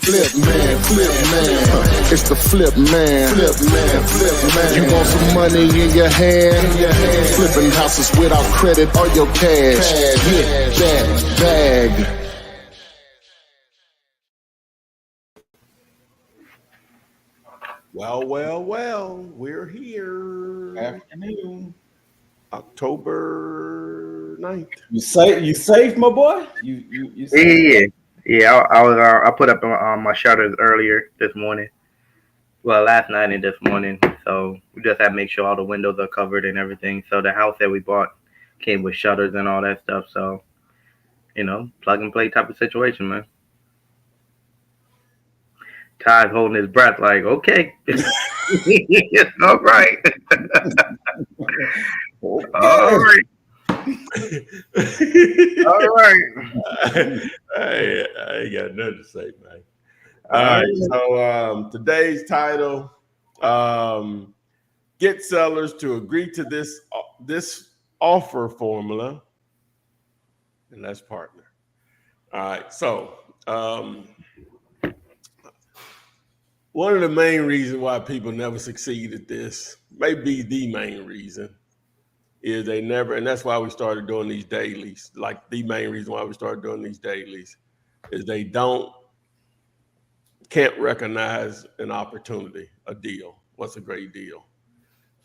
It's the flip man. You want some money in your hand? Flipping houses without credit or your cash. Get that bag. Well, we're here. Afternoon. October 9th. You safe, my boy? You safe? Yeah. I put up my shutters earlier this morning. Well, last night and this morning. So we just have to make sure all the windows are covered and everything. So the house that we bought came with shutters and all that stuff. So, plug and play type of situation, man. Ty's holding his breath like, okay. All right. All right. All right. Hey, I ain't got nothing to say, man. All right. So today's title, get sellers to agree to this offer formula, and let's partner. All right. So one of the main reasons why people never succeed at this, maybe the main reason, is they never, and that's why we started doing these dailies. Like the main reason why we started doing these dailies is they can't recognize an opportunity, a deal. What's a great deal?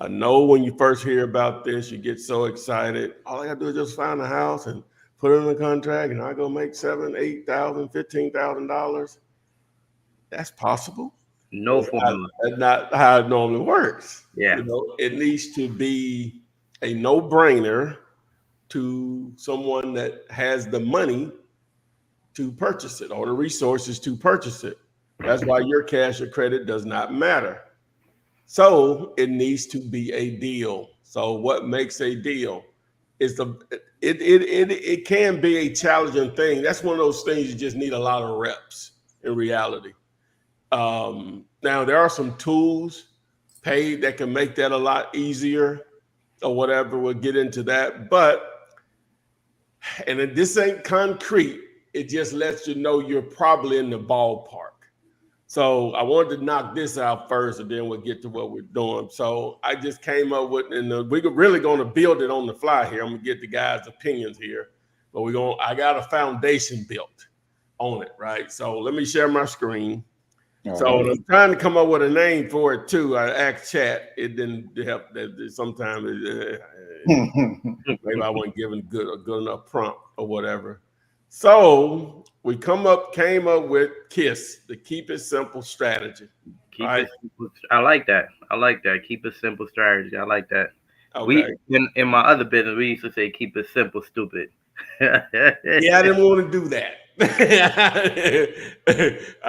I know when you first hear about this, you get so excited. All I gotta do is just find a house and put it in a contract, and I go make $7,000, $8,000, $15,000. That's possible. No formula. That's not how it normally works. Yeah. It needs to be a no-brainer to someone that has the money to purchase it or the resources to purchase it. That's why your cash or credit does not matter. So it needs to be a deal. So what makes a deal is it can be a challenging thing. That's one of those things you just need a lot of reps in reality. Now there are some tools paid that can make that a lot easier or whatever. We'll get into that, and this ain't concrete. It just lets you know you're probably in the ballpark. So I wanted to knock this out first, and then we'll get to what we're doing. So I just came up with, and we're really going to build it on the fly here. I'm gonna get the guys' opinions here, but I got a foundation built on it, right? So let me share my screen. So I'm trying to come up with a name for it too. I asked chat. It didn't help. Sometimes maybe I wasn't given a good enough prompt or whatever. So we came up with KISS, the Keep It Simple strategy. I like that. Keep it simple strategy. I like that. Okay. In my other business, we used to say keep it simple, stupid. Yeah, I didn't want to do that. I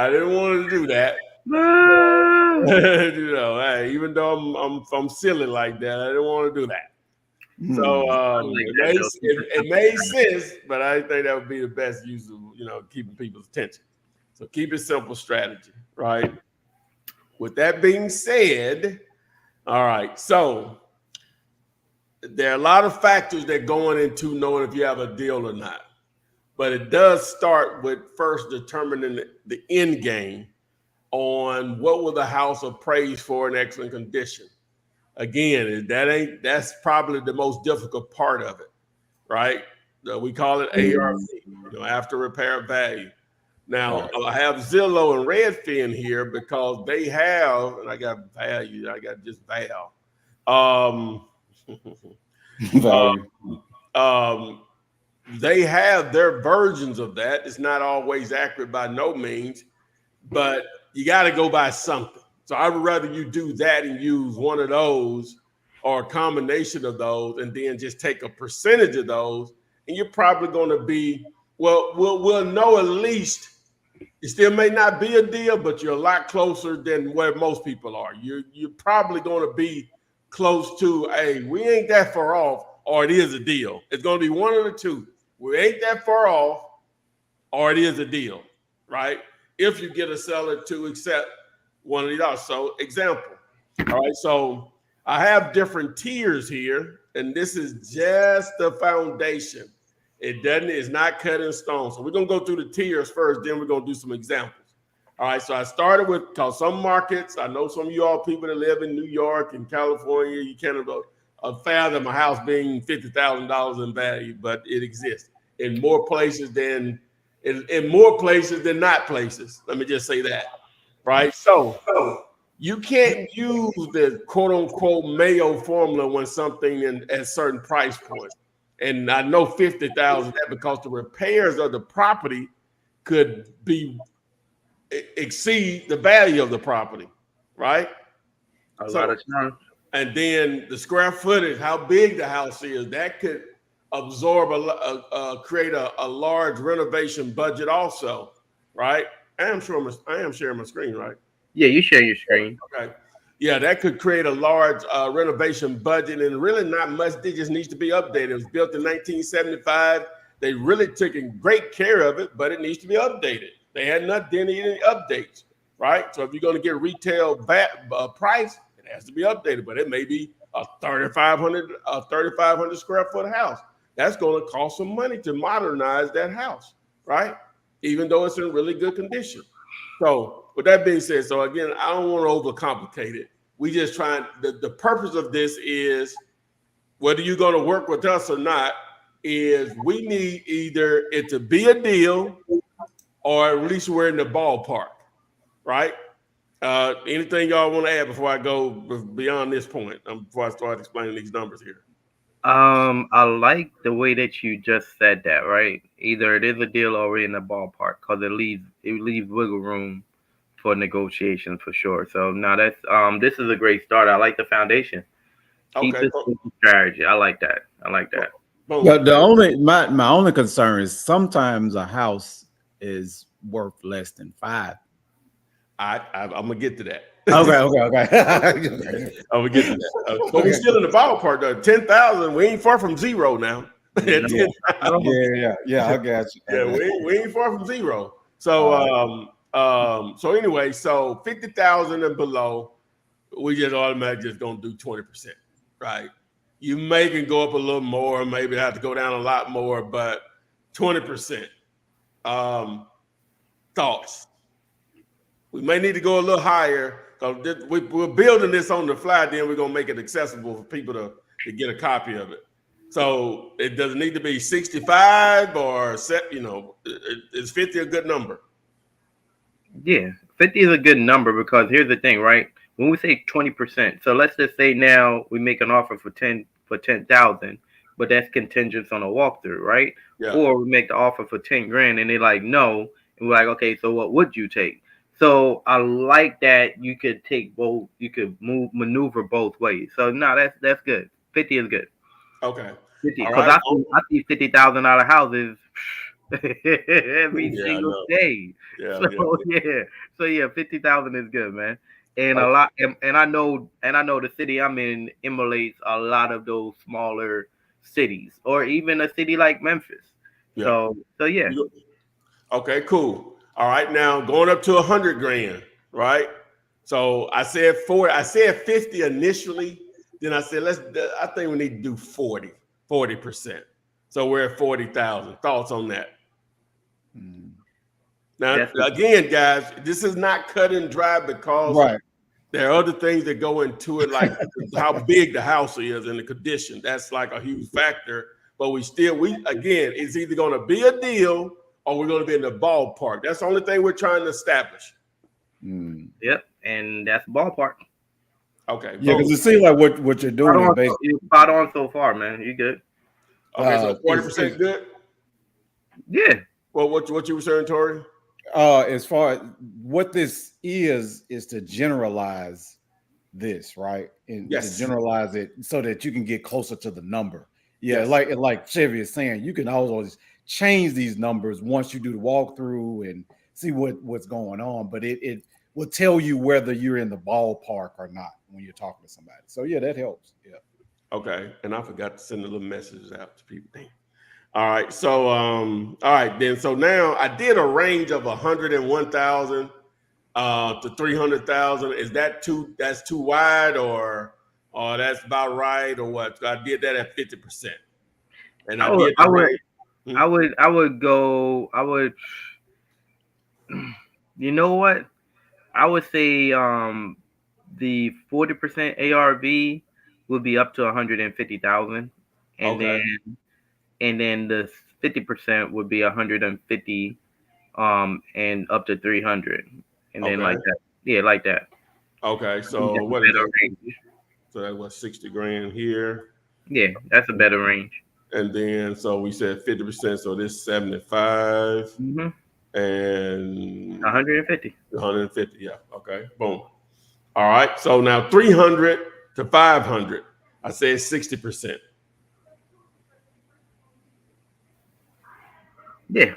didn't want to do that. Even though I'm silly like that, I didn't want to do that. So it made sense, but I didn't think that would be the best use of keeping people's attention. So keep it simple strategy, right? With that being said, all right. So there are a lot of factors that go into knowing if you have a deal or not. But it does start with first determining the end game on what will the house appraise for in excellent condition. Again, that's probably the most difficult part of it, right? We call it ARV, after repair value. Now, I have Zillow and Redfin here because they have, and I got value, I got just Val. They have their versions of that. It's not always accurate by no means, but you got to go by something. So I would rather you do that and use one of those or a combination of those and then just take a percentage of those. And you're probably going to be, we'll know at least it still may not be a deal, but you're a lot closer than where most people are. You're probably going to be close to, hey, we ain't that far off, or it is a deal. It's going to be one of the two. We ain't that far off, or it is a deal, right? If you get a seller to accept one of these offers. So example, all right, so I have different tiers here, and this is just the foundation. It's not cut in stone. So we're going to go through the tiers first, then we're going to do some examples. All right, so I started with because some markets, I know some of you all people that live in New York and California, you can't fathom a house being $50,000 in value, but it exists in more places than not places. Let me just say that, right? So you can't use the quote unquote Mayo formula when something at a certain price point. And I know 50,000 because the repairs of the property could exceed the value of the property, right? A lot of times. And then the square footage, how big the house is, that could absorb create a large renovation budget also, right? I am sharing my screen, right? Yeah, you share your screen. Okay. Yeah, that could create a large renovation budget, and really not much. It just needs to be updated. It was built in 1975. They really took great care of it, but it needs to be updated. They had not done any updates, right? So if you're going to get retail price, it has to be updated, but it may be a 3,500 square foot house. That's going to cost some money to modernize that house, right? Even though it's in really good condition. So with that being said, so again, I don't want to overcomplicate it. We just trying, the purpose of this is, whether you're going to work with us or not, is we need either it to be a deal or at least we're in the ballpark, right? Anything y'all want to add before I go beyond this point, before I start explaining these numbers here? I like the way that you just said that, right? Either it is a deal or we're in the ballpark, because it leaves wiggle room for negotiations for sure. So now that's this is a great start. I like the foundation. Keep Okay, this strategy. I like that. boom. The only my only concern is sometimes a house is worth less than 5. I'm gonna get to that. Okay. I'm gonna get to that. But we're still in the ballpark though. 10,000. We ain't far from zero now. Yeah, I got you. Yeah, we ain't far from zero. So so anyway, so 50,000 and below, we just automatically just gonna do 20%, right? You may can go up a little more, maybe have to go down a lot more, but 20%. Thoughts? We may need to go a little higher because we're building this on the fly. Then we're gonna make it accessible for people to get a copy of it. So it doesn't need to be 65 or set. Is 50 a good number? Yeah, 50 is a good number because here's the thing, right? When we say 20%, so let's just say now we make an offer for 10,000, but that's contingent on a walkthrough, right? Yeah. Or we make the offer for 10 grand and they're like, no, and we're like, okay, so what would you take? So I like that you could take both, you could maneuver both ways. So no, that's good. 50 is good. Okay. 50, because I see $50,000 houses every single day. Yeah. So 50,000 is good, man. And a lot, and I know the city I'm in emulates a lot of those smaller cities, or even a city like Memphis. Yeah. So yeah. Okay, cool. All right, now going up to 100 grand, right? So I said 40. I said 50 initially. Then I said I think we need to do 40%. So we're at 40,000. Thoughts on that? Now, again, guys, this is not cut and dry because there are other things that go into it, like how big the house is and the condition. That's like a huge factor. But again, it's either going to be a deal or we're going to be in the ballpark. That's the only thing we're trying to establish. Yep, and that's ballpark. Okay. Yeah, because it seems like what you're doing is basically you're spot on so far, man. You good? Okay, so 40% good. Yeah. Well, what you were saying, Tori? As far as what this is to generalize this, right? And to generalize it so that you can get closer to the number. Yeah, like Chevy is saying, you can always change these numbers once you do the walkthrough and see what's going on, but it will tell you whether you're in the ballpark or not when you're talking to somebody. So yeah, that helps. Yeah. Okay, and I forgot to send a little messages out to people. All right, so all right then. So now I did a range of 101,000 to 300,000. Is that too? That's too wide, or that's about right, or what? So I did that at 50%, and I would. You know what? I would say the 40% ARV would be up to 150,000, and Okay. then the 50% would be 150 and up to 300, and then Okay. like that. Yeah, like that. Okay. I think So that's a what is better that? range. So that's what 60 grand here. Yeah, that's a better range. And then so we said 50%, so this 75 Mm-hmm. and 150. 150. Yeah. Okay. Boom. All right. So now 300 to 500. I said 60%. Yeah.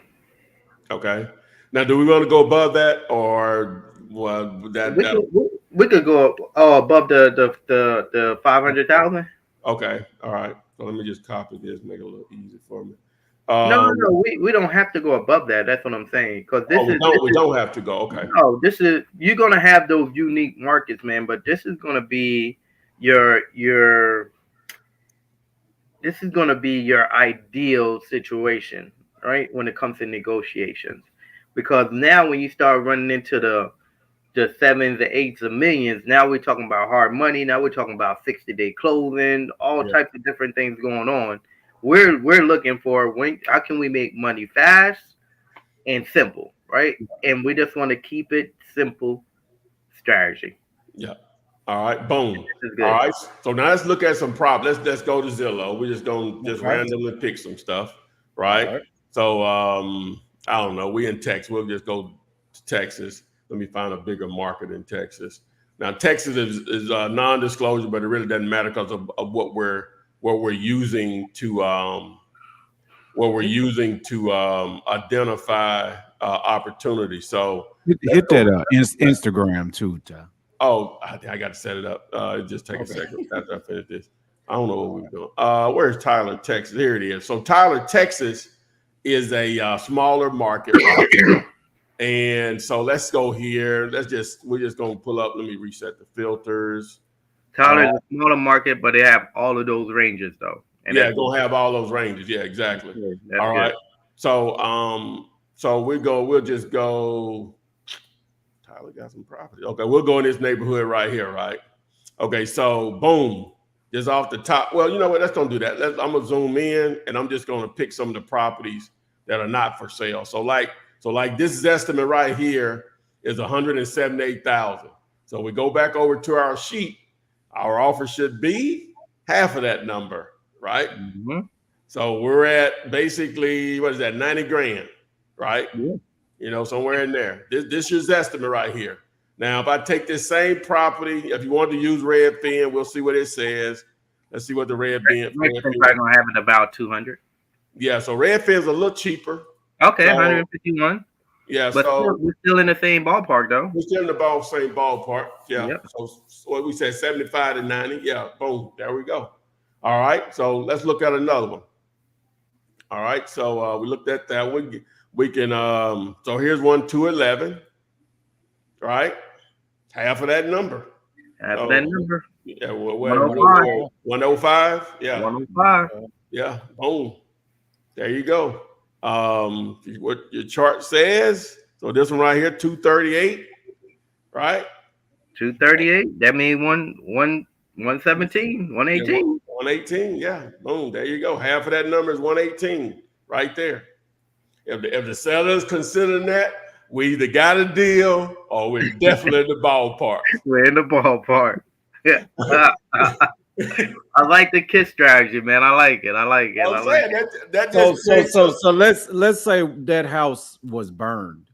Okay. Now, do we want to go above that or well that We that could we could go up above the 500,000. okay. All right. So let me just copy this, make it a little easier for me. No, no, Um no. We don't have to go above that. That's what I'm saying. Because oh we don't have to go. Okay. no, this is you're gonna have those unique markets, man. But this is gonna be your this is gonna be your ideal situation, right? When it comes to negotiations, because now when you start running into the sevens, the eights of millions. Now we're talking about hard money. Now we're talking about 60-day closing, all Yeah. types of different things going on. We're looking for how can we make money fast and simple, right? And we just want to keep it simple strategy. Yeah. All right. Boom. This is All good. right. So now let's look at some prop. Let's go to Zillow. We're just gonna just Okay. randomly pick some stuff, All right? right. So I don't know. We in Texas. We'll just go to Texas. Let me find a bigger market in Texas. Now Texas is non-disclosure, but it really doesn't matter because of what we're using to identify opportunity. So let's Hit go. that Instagram too, Ty. Oh, I got to set it up. It just take a Okay. second after I finish this. I don't know what we're doing. Where's Tyler, Texas? Here it is. So Tyler, Texas is a smaller market, right? And so let's go here. We're just gonna pull up. Let me reset the filters. Tyler's a smaller market, but they have all of those ranges though, and Yeah, that's gonna have all those ranges. Yeah, exactly. good. That's All good. right. So we'll just go. Tyler got some property. Okay, we'll go in this neighborhood right here, right? Okay, so boom, just off the top. Well, you know what? Let's don't do that. I'm gonna zoom in, and I'm just gonna pick some of the properties that are not for sale. So like this estimate right here is 178,000. So we go back over to our sheet. Our offer should be half of that number, right? Mm-hmm. So we're at basically what is that, 90 grand, right? Yeah. You know, somewhere in there. This is estimate right here. Now, if I take this same property, if you want to use Redfin, we'll see what it says. Let's see what the Redfin. Next thing probably gonna have it about 200. Yeah, so Redfin's a little cheaper. Okay, So, 151. yeah, But so we're still in the same ballpark though. we're still in the same ballpark. Yeah. Yep. So what we said, 75 to 90. Yeah, boom, there we go. All right, so let's look at another one. All right, so we looked at that one. We can so here's one 211, right? Half of that number. After that number, Yeah, 105. 105. Yeah, 105. yeah. Boom. There you go. What your chart says. So this one right here, 238, right? 238. That means 117, 118. Yeah, 118. Yeah. Boom. There you go. Half of that number is 118 right there. If the seller's considering that, we either got a deal or we're definitely in the ballpark. We're in the ballpark. Yeah. I like the KISS strategy, man. I like it. I'm saying that just So let's say that house was burned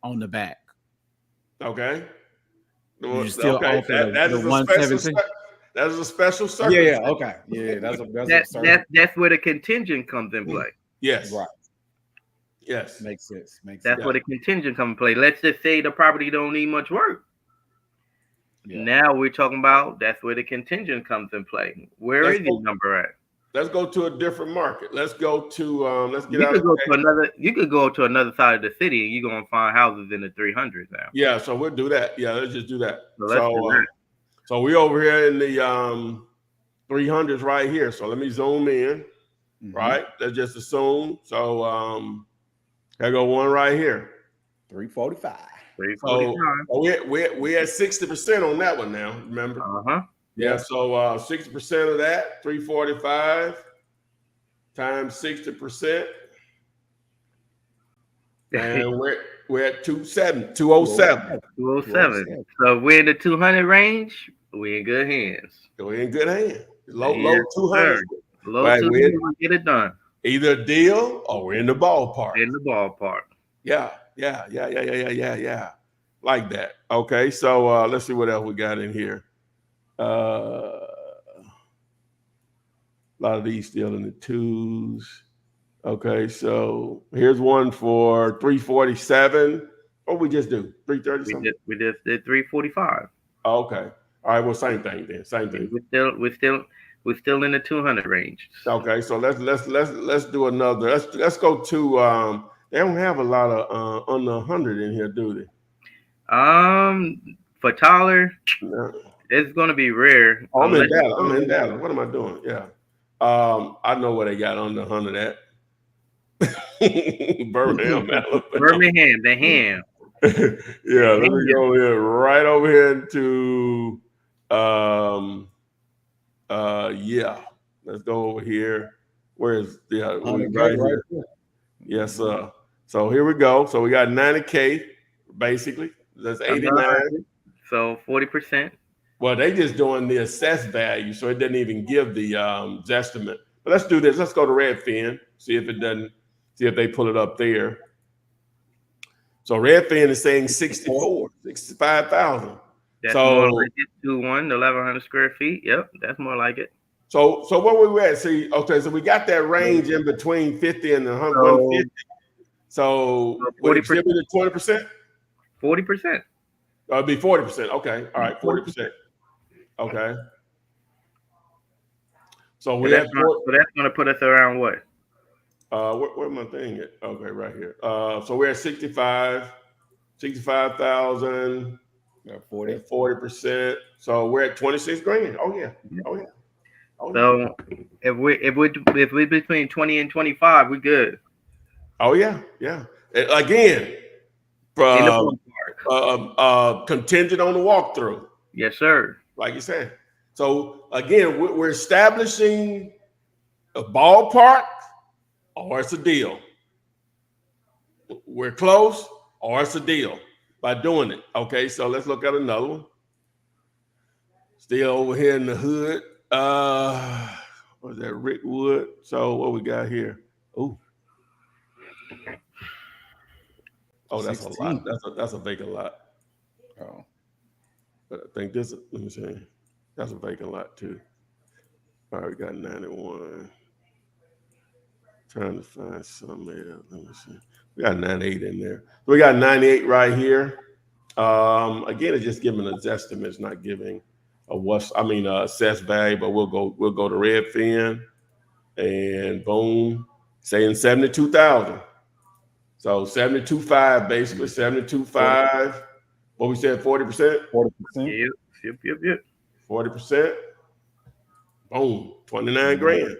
on the back. okay. You still offer that the is a 117? that is a special circumstance. Yeah, okay. Yeah, that's where the contingent comes in play. Yes. right. Yes. Makes sense. That's where the contingent comes in play. Let's just say the property don't need much work. Yeah. Now we're talking about that's where the contingent comes in play. Where is your number at? Let's go to a different market. Let's go to let's get you could go to another side of the city and you're gonna find houses in the 300s now. Yeah, so we'll do that. Yeah, let's just do that. So so we over here in the 300s right here. So let me zoom in. Mm-hmm. Right. Let's just assume. So I go one right here. 345. So we're at 60% on that one now. Remember? Yeah. So 60% of that, 345 times 60%, and we're at 207. 207. So we're in the 200 range. We're in good hands. We're in good hands. Low 200. Low 200 will get it done. Either a deal or we're in the ballpark. Yeah. Like that. Okay. So let's see what else we got in here. A lot of these still in the twos. Okay, so here's one for 347. What we just do? 330. We just did 345. Oh, okay. All right. Well, same thing then. Same thing. We're still in the 200 range. Okay, so let's do another. Let's go to. They don't have a lot of under 100 in here, do they? For Tyler, it's going to be rare. Oh, I'm in data. What am I doing? Yeah. I know where they got under 100 at. Birmingham, the ham. Yeah, let me go here right over here into let's go over here. Where's right here? Yes, sir. So here we go. So we got 90K basically. That's 89. So 40%. Well, they just doing the assessed value, so it doesn't even give the estimate. But let's do this. Let's go to Redfin, see if they pull it up there. So Redfin is saying 65,000. That's more like it. 1,100 square feet. Yep, that's more like it. So what we were at? See, okay, so we got that range in between 50 and 150. So 40%. 20%. 40%. It'd be 40%. Okay, all right, 40%. Okay. So that's going to put us around what? Where my thing at? Okay, right here. So we're at 65,000. 40%. So we're at 26 grand. Oh yeah. So if we're between 20 and 25, we're good. Oh yeah. Again, contingent on the walkthrough. Yes, sir. Like you said. So again, we're establishing a ballpark, or it's a deal. We're close, or it's a deal by doing it. Okay, so let's look at another one. Still over here in the hood. What is that? Rick Wood. So what we got here? Oh, that's 16. A lot. That's a vacant lot. Oh, but I think this. Let me see. That's a vacant lot too. All right, we got 91. Trying to find something else. Let me see. We got 98 in there. We got 98 right here. Again, it's just giving us estimates, not giving assessed value. But we'll go to Redfin, and boom, saying 72,000. So 72.5, basically 72.5. What we said, 40%. 40%. Yep. 40%. Boom, 29 grand.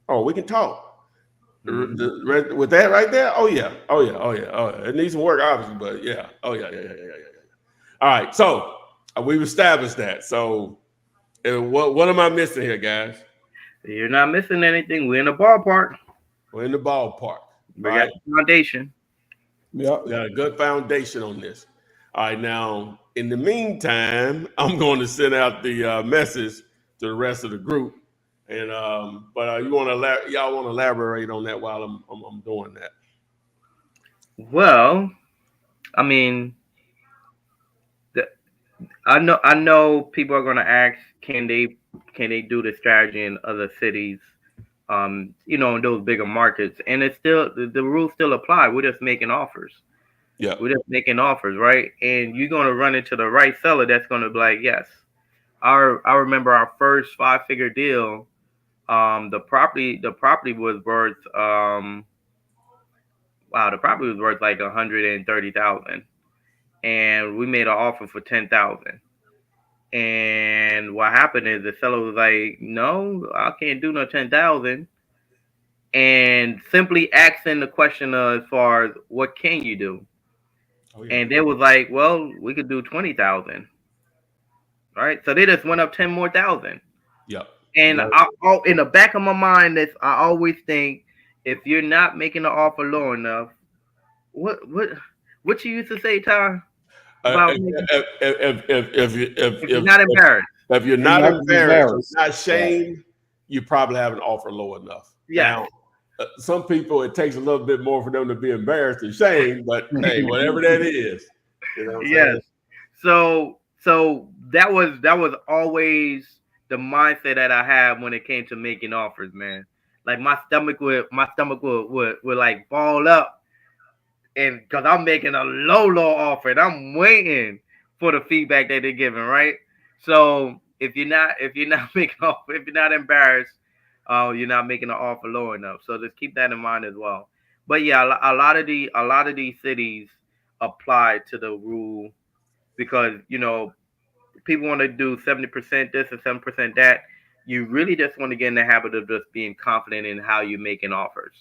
Oh, we can talk. With that right there, oh yeah. It needs some work, obviously, but yeah. Oh yeah. All right, so we've established that. So, what am I missing here, guys? You're not missing anything. We're in the ballpark. We're in the ballpark. We got a foundation. Yeah, we got a good foundation on this. All right, now in the meantime, I'm going to send out the message to the rest of the group. And but y'all want to elaborate on that while I'm doing that? Well, I mean, I know people are going to ask, can they do the strategy in other cities? In those bigger markets, and it's still the rules still apply. We're just making offers. Yeah, we're just making offers, right? And you're going to run into the right seller that's going to be like, yes. I remember our first 5-figure deal. The property was worth the property was worth like 130,000, and we made an offer for 10,000. And what happened is the seller was like, "No, I can't do no 10,000," and simply asking the question as far as what can you do. Oh, yeah. And they was like, well, we could do 20,000. Right. So they just went up 10 more thousand. Yep. And in the back of my mind, I always think, if you're not making the offer low enough, what you used to say, Ty, about if you're not embarrassed. If you're not embarrassed, you're not shamed, you probably haven't offered low enough. Yeah. Now, some people, it takes a little bit more for them to be embarrassed and shamed, but hey, whatever that is, you know what I'm saying? So that was always the mindset that I had when it came to making offers, man. Like my stomach would like ball up, and because I'm making a low offer and I'm waiting for the feedback that they're giving, right? So if you're not making offer, if you're not embarrassed, you're not making an offer low enough. So just keep that in mind as well. But yeah, a lot of these cities apply to the rule, because people want to do 70% this and 7% that. You really just want to get in the habit of just being confident in how you're making offers.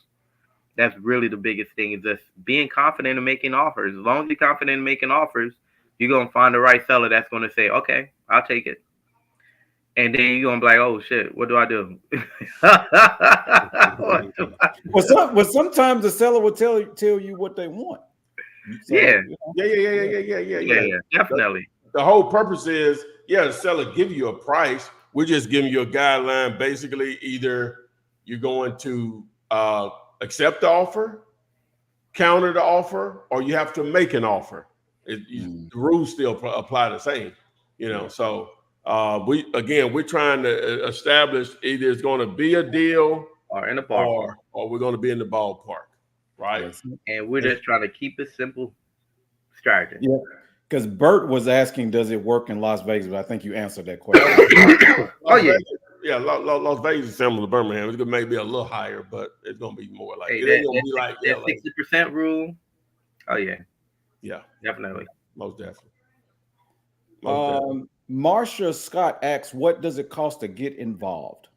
That's really the biggest thing, is just being confident in making offers. As long as you're confident in making offers, you're going to find the right seller that's going to say, okay, I'll take it. And then you're going to be like, oh, shit, what do I do? Well, sometimes the seller will tell you what they want. So, yeah, definitely. The whole purpose is, the seller give you a price. We're just giving you a guideline. Basically, either you're going to accept the offer, counter the offer, or you have to make an offer. The rules still apply the same, So we're trying to establish either it's going to be a deal or in the ballpark, or we're going to be in the ballpark, right? And we're just trying to keep it simple strategy. Yeah, because Bert was asking, does it work in Las Vegas? But I think you answered that question. Las Vegas is similar to Birmingham. It's gonna maybe a little higher, but it's gonna be more like it ain't gonna be like that 60% rule. Oh yeah, definitely, most definitely. Marsha Scott asks, what does it cost to get involved?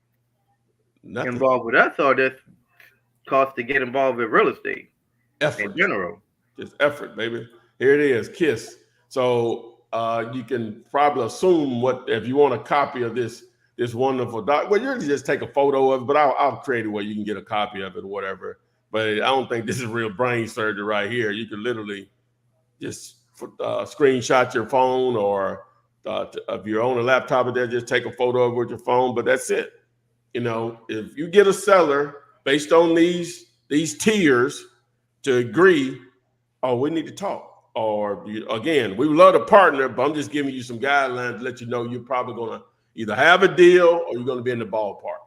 Nothing. Involved with us, or just cost to get involved with real estate? Effort in general. Just effort, baby. Here it is, KISS. So you can probably assume if you want a copy of this wonderful doc. Well, you can just take a photo of it, but I'll create it where you can get a copy of it or whatever. But I don't think this is real brain surgery right here. You can literally just screenshot your phone, or if you're on a laptop there, just take a photo of it with your phone. But that's it. If you get a seller based on these tiers to agree, we need to talk. Or again, we would love to partner, but I'm just giving you some guidelines to let you know you're probably going to either have a deal or you're going to be in the ballpark.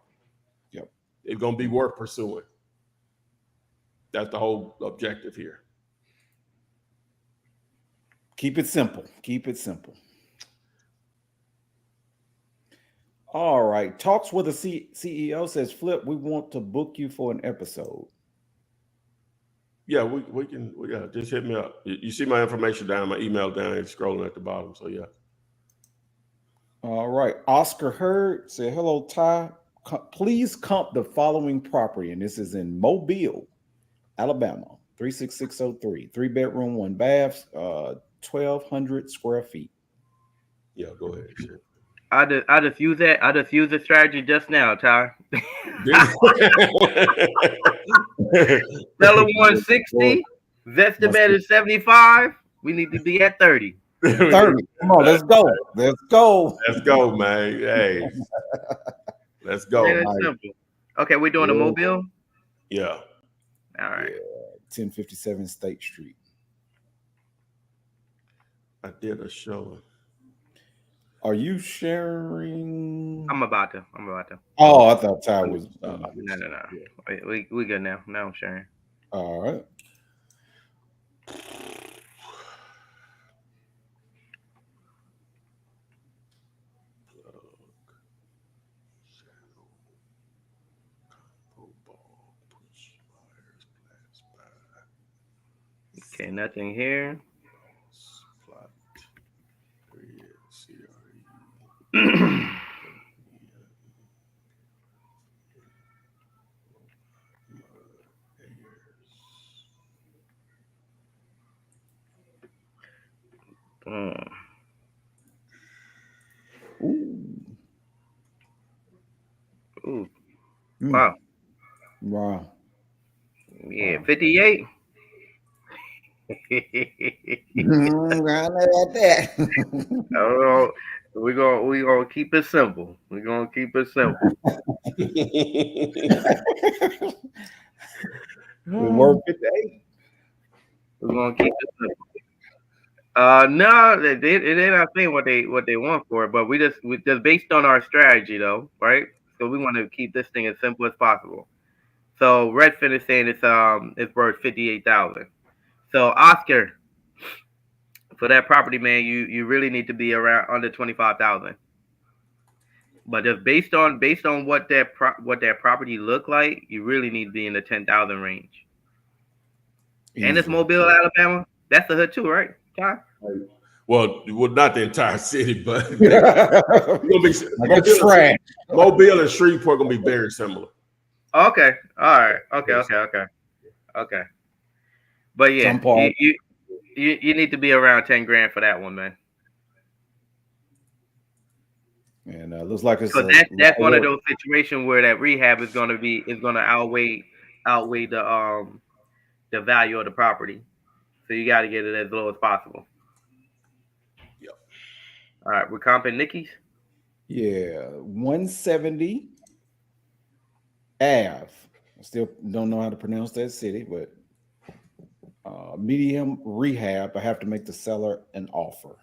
Yep. It's going to be worth pursuing. That's the whole objective here. Keep it simple. Keep it simple. All right. Talks with a CEO says, Flip, we want to book you for an episode. Yeah, we can. Just hit me up. You see my information down, my email down, it's scrolling at the bottom. So yeah. All right. Oscar Hurd said, hello, Ty. Please comp the following property, and this is in Mobile, Alabama, 36603, 3-bedroom, 1 bath, 1,200 square feet. Yeah, go ahead. Sure. I just use that. I just used the strategy just now, Ty. Seller 160, Vestimat is 75. We need to be at 30. 30. Come on, let's go. Let's go. Let's go, man. Hey, let's go. Simple. Okay, we're doing a Mobile? Yeah. All right. 1057 State Street. I did a show. Are you sharing? I'm about to. Oh, I thought Ty was. No. Wait, we good now. Now I'm sharing. All right. Okay, nothing here. Mm. Ooh. Wow. Wow. Yeah, 58. I know about that. I don't know. We gonna keep it simple. We're gonna keep it simple. We work 58. We're gonna keep it simple. No, they're not saying what they want for it, but we just based on our strategy though, right? So we want to keep this thing as simple as possible. So Redfin is saying it's worth 58,000. So Oscar, for that property, man, you really need to be around under 25,000. But just based on what that property look like, you really need to be in the 10,000 range. Easy. And it's Mobile, Alabama. That's the hood too, right, Ty? Well, not the entire city, but Mobile and Shreveport gonna be very similar. Okay. All right. Okay. But yeah, you need to be around 10 grand for that one, man. And looks like it's that's one of those situations where that rehab is gonna outweigh the value of the property. So you got to get it as low as possible. Yep. All right, we're comping Nikki's. Yeah, 170 Ave. I still don't know how to pronounce that city, but medium rehab. I have to make the seller an offer.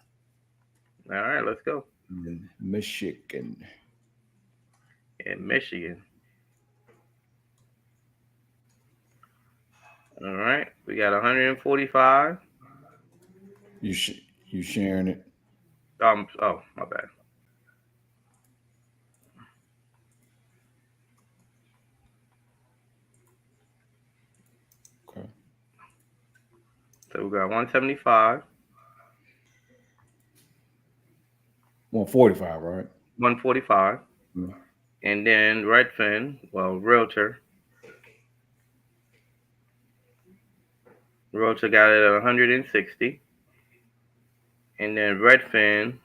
All right, let's go. In Michigan. In Michigan. All right, we got 145. You sharing it? Oh, my bad. Okay. So we got 175. 145, right? 145. Mm-hmm. And then Redfin, Realtor. Realtor got it at 160. And then Redfin.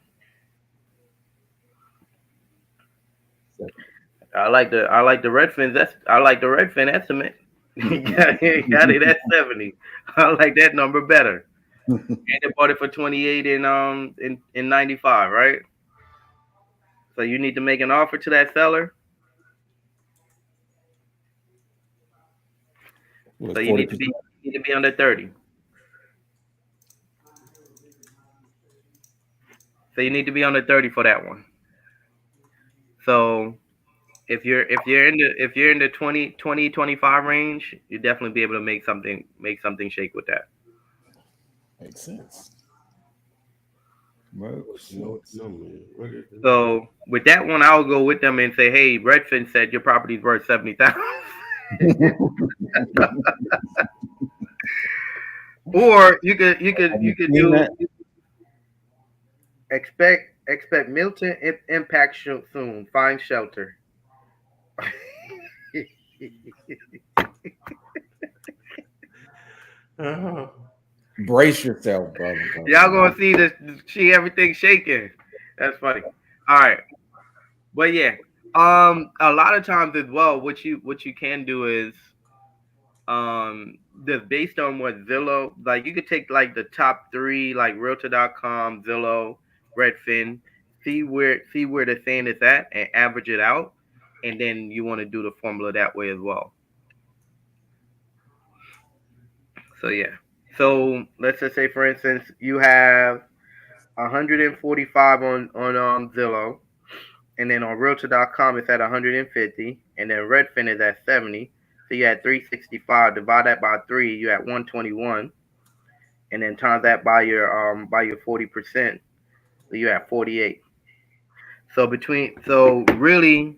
I like the Redfin. I like the Redfin estimate. got it at 70. I like that number better. And they bought it for 28 in 95, right? So you need to make an offer to that seller. So you need to be under 30. So you need to be under 30 for that one. So if you're in the 20 25 range, you definitely be able to make something shake with that. Makes sense. So with that one, I'll go with them and say, hey, Redfin said your property's worth 70,000. Or you could do expect Milton impact soon. Find shelter. Brace yourself, brother. Y'all gonna see everything shaking. That's funny. All right, but yeah, a lot of times as well, what you can do is, just based on what Zillow, like you could take like the top 3, like Realtor.com, Zillow, Redfin, see where the saying is at, and average it out, and then you want to do the formula that way as well. So yeah. So let's just say, for instance, you have 145 on Zillow, and then on Realtor.com it's at 150, and then Redfin is at 70. So you had 365. Divide that by 3, you at 121, and then times that by your 40%, so you at 48. So really,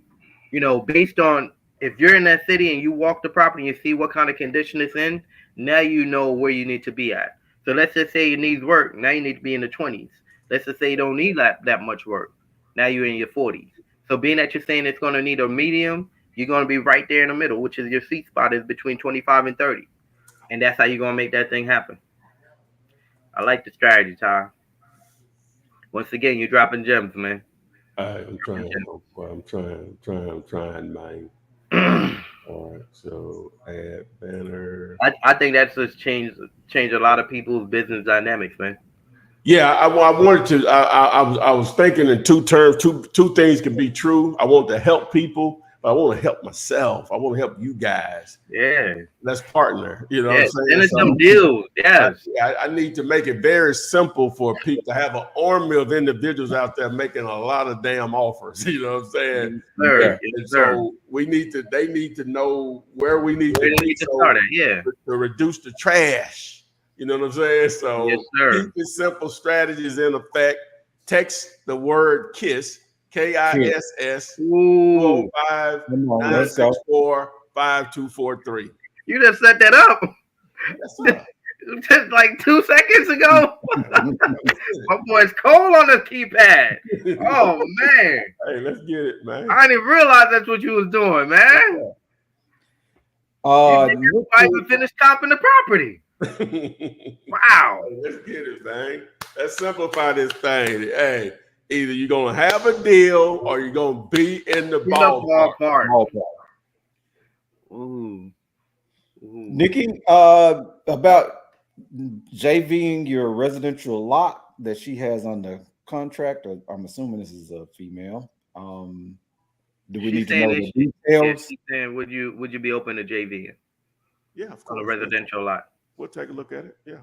based on if you're in that city and you walk the property and see what kind of condition it's in, now you know where you need to be at. So let's just say it needs work. Now you need to be in the 20s. Let's just say you don't need that much work. Now you're in your 40s. So being that you're saying it's going to need a medium, you're going to be right there in the middle, which is your sweet spot is between 25 and 30. And that's how you're going to make that thing happen. I like the strategy, Ty. Once again, you're dropping gems, man. I'm trying, man. All right, so add banner. I think that's just change a lot of people's business dynamics, man. Yeah, I wanted to. I was thinking in two terms. Two things can be true. I want to help people, but I want to help myself. I want to help you guys. Yeah. Let's partner. You know what I'm Yeah. saying? Send us some So deals. Yes. I need to make it very simple for people to have an army of individuals out there making a lot of damn offers. You know what I'm saying? Yes, sir. Yeah. And Yes, sir. so they need to know where we need Where to do you be need to start at? Yeah. to reduce the trash. You know what I'm saying? Yes, So sir. keep the simple strategies in effect. Text the word KISS, KISS, Ooh. 205 Come on, let's go. 964 5243. You just set that up Yes, sir. just like 2 seconds ago. My boy's cold on the keypad. Oh man. Hey, let's get it, man. I didn't even realize that's what you was doing, man. You didn't even finish copping the property. Wow. Let's get it, man. Let's simplify this thing. Hey, either you're gonna have a deal or you're gonna be in the ballpark. Ooh. Nikki, about JVing your residential lot that she has under contract, or I'm assuming this is a female. Do we need to know the details? She's saying, would you be open to JV? Yeah, of course. On a residential lot. We'll take a look at it. Yeah.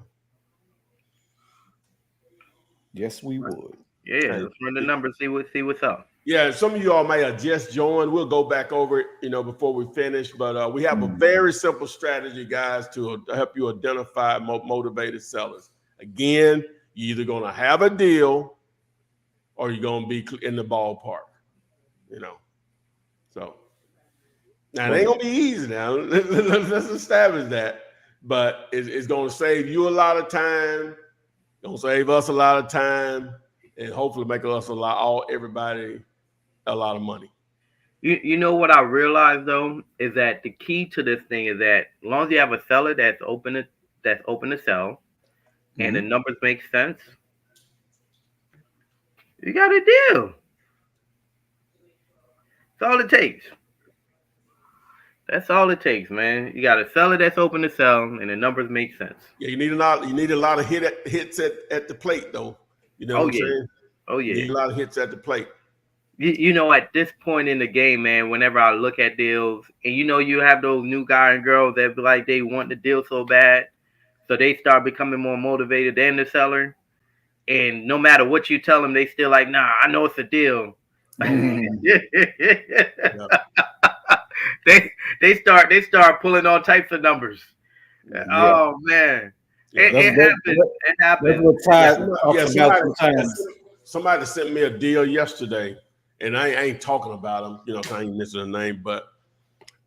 Yes, we would. Yeah, let's run the numbers, see what's up. Yeah, some of you all may have just joined. We'll go back over it, before we finish. But we have a very simple strategy, guys, to help you identify motivated sellers. Again, you're either going to have a deal or you're going to be in the ballpark. So now it ain't going to be easy. Now let's establish that. But it's going to save you a lot of time. Going to save us a lot of time, and hopefully make us everybody a lot of money. You know what I realized though is that the key to this thing is that as long as you have a seller that's open to sell, and the numbers make sense, you got a deal. That's all it takes. That's all it takes, man. You got a seller that's open to sell, and the numbers make sense. Yeah, you need a lot of hits at the plate, though. You know what I'm saying? Oh yeah. You need a lot of hits at the plate. At this point in the game, man, whenever I look at deals, and you have those new guy and girls that be like they want the deal so bad, so they start becoming more motivated than the seller. And no matter what you tell them, they still like, nah, I know it's a deal. They start pulling all types of numbers. Yeah. Oh man, it happens. Somebody sent me a deal yesterday, and I ain't talking about them. I ain't mentioning a name,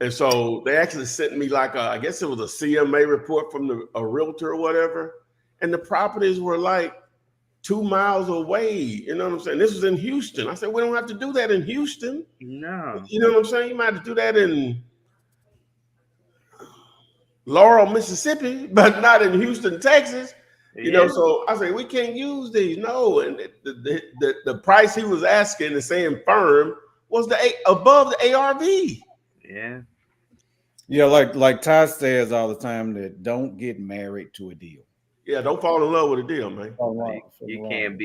and so they actually sent me I guess it was a CMA report from a realtor or whatever, and the properties were like 2 miles away. You know what I'm saying? This was in Houston. I said, we don't have to do that in Houston. No. You know what I'm saying? You might have to do that in Laurel, Mississippi, but not in Houston, Texas. So I say we can't use these. No, and the price he was asking, the same firm, was above the ARV. Yeah. Yeah, like Ty says all the time, that don't get married to a deal. Yeah, don't fall in love with a deal, man. You can't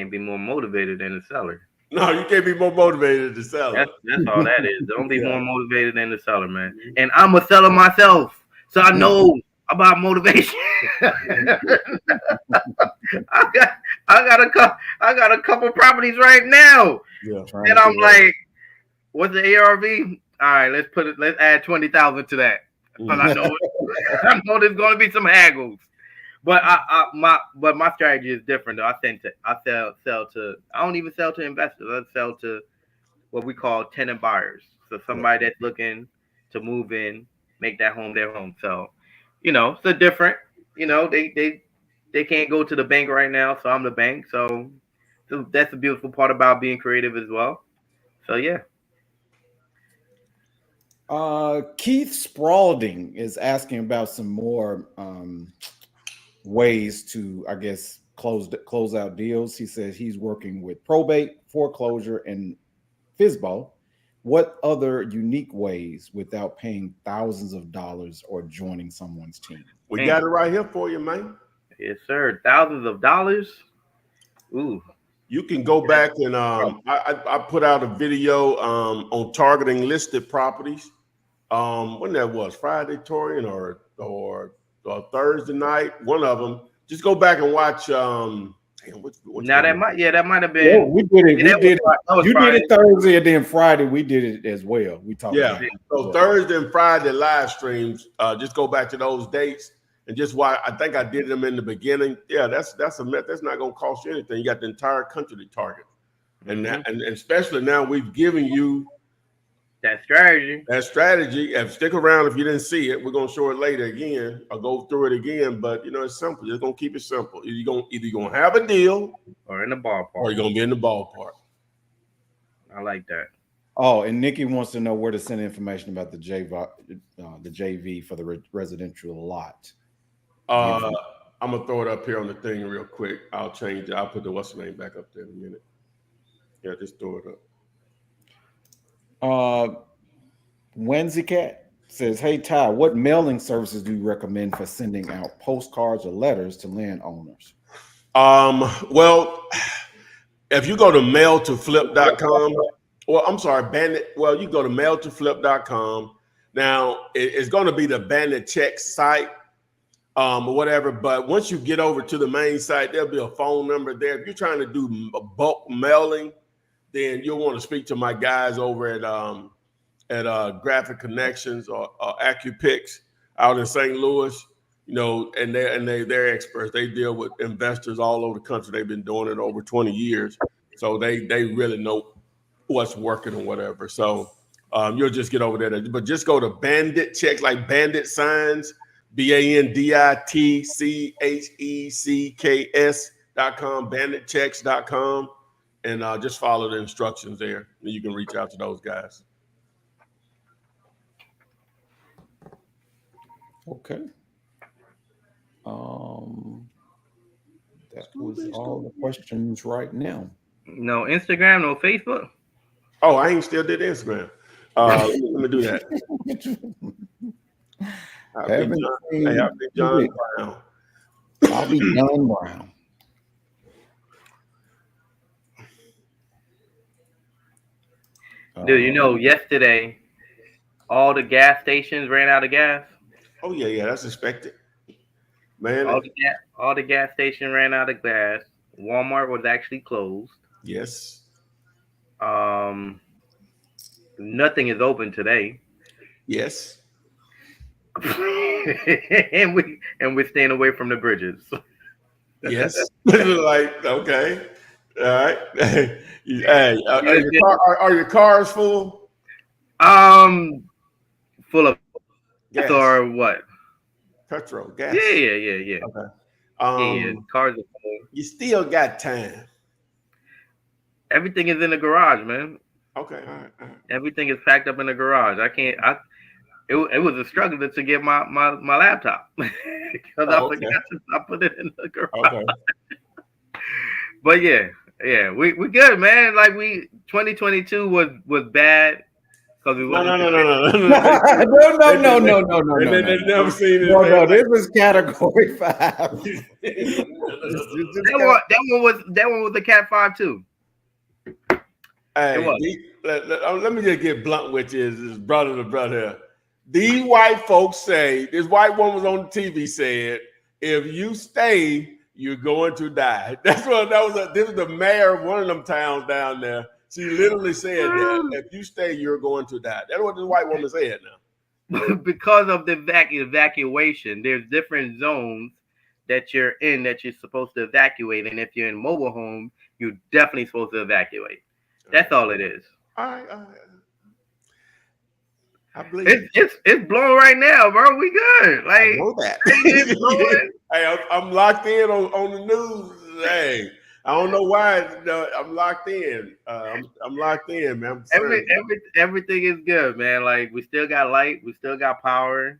be more motivated than the seller. No, you can't be more motivated than the seller. That's all that is. Don't be more motivated than the seller, man. And I'm a seller myself, so I know about motivation. I got a couple properties right now, and I'm like, what's the ARV? All right, let's add 20,000 to that. But I know there's going to be some haggles. But my strategy is different though. I sell to I don't even sell to investors. I sell to what we call tenant buyers. So somebody that's looking to move in, make that home their home. So, so different. They can't go to the bank right now, so I'm the bank. So that's the beautiful part about being creative as well. So yeah. Keith Spalding is asking about some more ways to, I guess, close out deals. He says he's working with probate, foreclosure, and FISBO. What other unique ways without paying thousands of dollars or joining someone's team? We got it right here for you, man. Yes, sir. Thousands of dollars. Ooh. You can go back and I put out a video on targeting listed properties. When that was Friday, Torian, or Thursday night, one of them. Just go back and watch. That might have been. Yeah, we did it. You did it Thursday, and then Friday we did it as well. We talked. Yeah. So Thursday and Friday live streams. Just go back to those dates and just watch. I think I did them in the beginning. Yeah, that's not going to cost you anything. You got the entire country to target, and especially now we've given you that strategy. And stick around if you didn't see it. We're gonna show it later again. I'll go through it again, but it's simple. You're gonna keep it simple. Either you're gonna have a deal or in the ballpark. Or you're gonna be in the ballpark. I like that. Oh, and Nikki wants to know where to send information about the JV for the residential lot. I'm gonna throw it up here on the thing real quick. I'll change it. I'll put the what's the name back up there in a minute. Yeah, just throw it up. Wednesday Cat says, "Hey Ty, what mailing services do you recommend for sending out postcards or letters to landowners?" Well, if you go to mailtoflip.com, you go to mailtoflip.com. Now it's going to be the Bandit Check site, or whatever. But once you get over to the main site, there'll be a phone number there. If you're trying to do bulk mailing, then you'll want to speak to my guys over at Graphic Connections or AccuPix out in St. Louis. And they're experts. They deal with investors all over the country. They've been doing it over 20 years, so they really know what's working and whatever. So you'll just get over there, but just go to Bandit Checks, like Bandit Signs, BanditChecks.com, banditchecks.com. And just follow the instructions there. And you can reach out to those guys. Okay. That was all the questions right now. No Instagram, no Facebook. Oh, I ain't still did Instagram. Let me do that. I'll be John Brown. I'll be John Brown. Dude, yesterday all the gas stations ran out of gas. Oh yeah, that's expected. Man, all the gas stations ran out of gas. Walmart was actually closed. Yes. Nothing is open today. Yes. and we're staying away from the bridges. Yes. Like, okay. All right. Hey, are your cars full? Full of gas or what? Petrol, gas. Yeah. Okay. Cars are full. You still got time. Everything is in the garage, man. Okay, all right. Everything is packed up in the garage. It was a struggle to get my laptop because I forgot I put it in the garage. Okay. But yeah, we good, man. Like 2022 was bad because we no. No. They never seen it. No, this was category 5. that one was the Cat 5 too. Hey, let me just get blunt with you, is brother to brother. These white folks say, this white woman was on the TV said, if you stay, you're going to die. This is the mayor of one of them towns down there. She literally said that if you stay, you're going to die. That's what this white woman said now. Because of the evacuation, there's different zones that you're in that you're supposed to evacuate. And if you're in mobile home, you're definitely supposed to evacuate. That's all it is. All right. I believe it's blowing right now, bro. We good. Like, I know that. Hey, I'm locked in on the news. Hey, I don't know why. I'm locked in. I'm locked in, man. Everything is good, man. Like, we still got light. We still got power.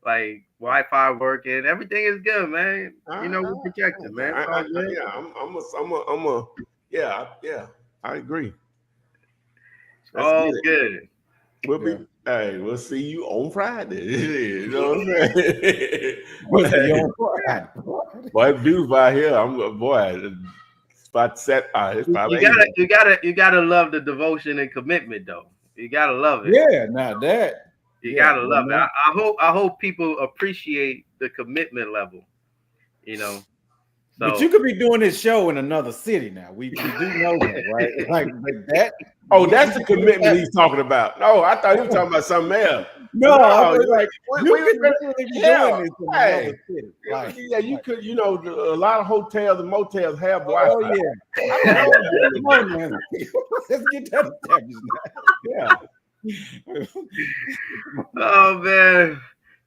Like, Wi-Fi working. Everything is good, man. You know, we're protected, man. Yeah, I agree. That's all good. We'll see you on Friday. You know what I'm saying? We'll see you on Friday. Boy, beautiful out here. It's about set. It's probably you gotta love the devotion and commitment, though. You gotta love it. Yeah, now that you gotta love it. I hope people appreciate the commitment level. You know. So, but you could be doing this show in another city now. We do know that, right? Like that. Oh, that's the commitment he's talking about. No, I thought he was talking about something else. No, I was like, you could really be doing this in another city. Like, yeah, you could. You know, a lot of hotels and motels have Wi-Fi. Oh yeah. Come on, man. Let's get that established. Yeah. Oh man,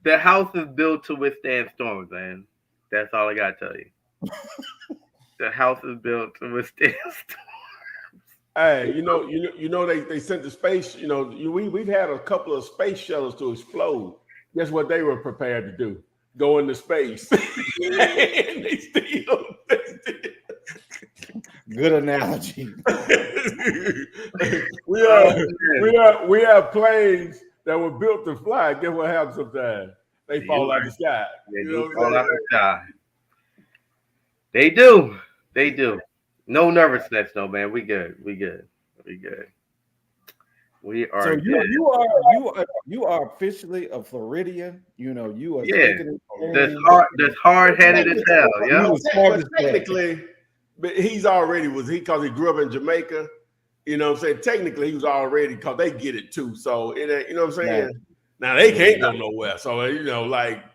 the house is built to withstand storms, man. That's all I gotta tell you. The house is built to withstand storms. Hey, you know, they sent the space. You know, we've had a couple of space shuttles to explode. Guess what they were prepared to do? Go into space. And they still. Good analogy. we have planes that were built to fly. Guess what happens sometimes? They fall out of the sky. They do fall out of the sky. They do. No nervousness, though, man. We good. We are. So you are officially a Floridian. You know, you are. Yeah. That's hard-headed as hell. Yeah. But technically, but he's already because he grew up in Jamaica. You know what I'm saying? Technically, he was already because they get it too. So you know what I'm saying? Right. Now they can't go nowhere. So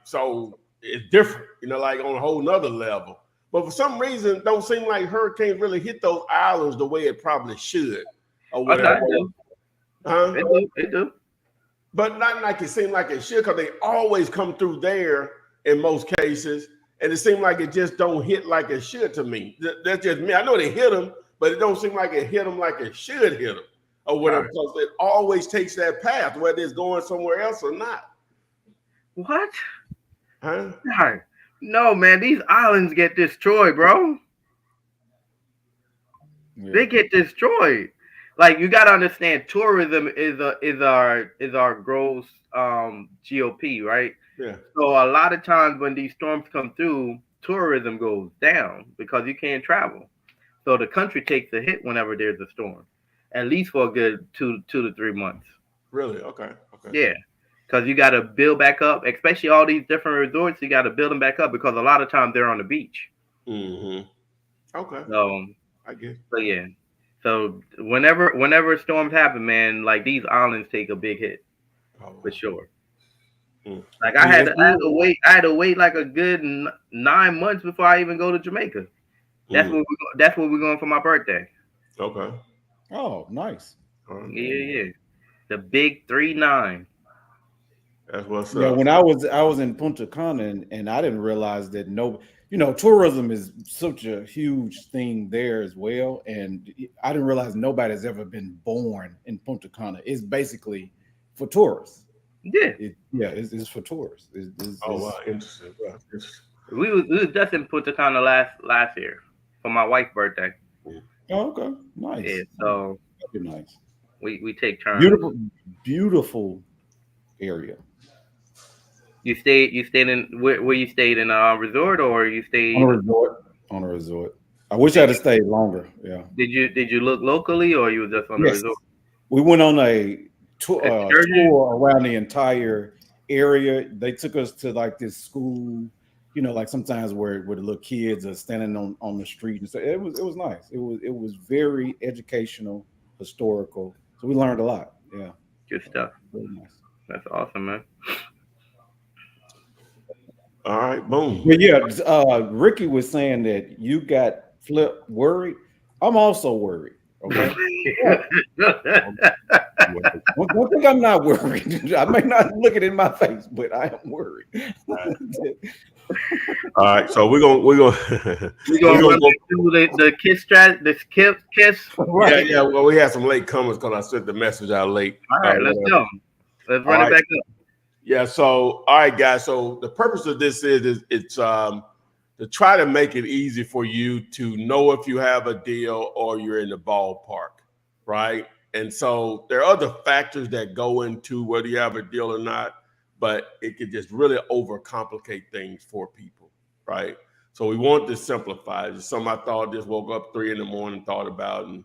so it's different. You know, like on a whole nother level. But for some reason, it don't seem like hurricanes really hit those islands the way it probably should. Or whatever. It do. But not like it seemed like it should, because they always come through there in most cases. And it seemed like it just don't hit like it should to me. That's just me. I know they hit them, but it don't seem like it hit them like it should hit them. Or whatever, because it always takes that path, whether it's going somewhere else or not. What? Huh? No, man, these islands get destroyed, bro. Yeah. They get destroyed. Like, you gotta understand, tourism is our gross GOP, right? Yeah. So a lot of times when these storms come through, tourism goes down because you can't travel. So the country takes a hit whenever there's a storm, at least for a good 2 to 3 months. Really? Okay. Yeah. Because you got to build back up, especially all these different resorts. You got to build them back up because a lot of times they're on the beach. Mm-hmm. Okay. So I guess. So yeah. So whenever storms happen, man, like these islands take a big hit, for sure. Like I had to wait like a good 9 months before I even go to Jamaica. That's where we're going for my birthday. Okay. Oh, nice. Yeah. The big 3-9. That's what's up. Yeah, when I was in Punta Cana and I didn't realize that tourism is such a huge thing there as well. And I didn't realize nobody's ever been born in Punta Cana. It's basically for tourists. Yeah. It's for tourists. Wow, interesting. We was just in Punta Cana last year for my wife's birthday. Oh, okay. Nice. Yeah, so that'd be nice. We take turns. Beautiful area. You stayed in where you stayed in a resort, or you stayed on a resort. I wish I'd have stayed longer. Yeah. Did you look locally, or you were just on the resort? We went on a tour around the entire area. They took us to like this school, like sometimes where the little kids are standing on the street and so it was nice. It was very educational, historical. So we learned a lot. Yeah. Good stuff. Really nice. That's awesome, man. All right, boom. But yeah, Ricky was saying that you got Flip worried. I'm also worried. Okay. One thing I'm not worried. I may not look it in my face, but I am worried. All right, so we're gonna run through the kiss strat, this kiss. Right. Yeah. Well, we had some late comments because I sent the message out late. All right, let's go. Let's run it back up. Yeah. So, all right, guys. So the purpose of this is it's to try to make it easy for you to know if you have a deal or you're in the ballpark, right? And so there are other factors that go into whether you have a deal or not, but it could just really overcomplicate things for people, right? So we want to simplify. It's something I thought, just woke up 3 a.m, thought about, and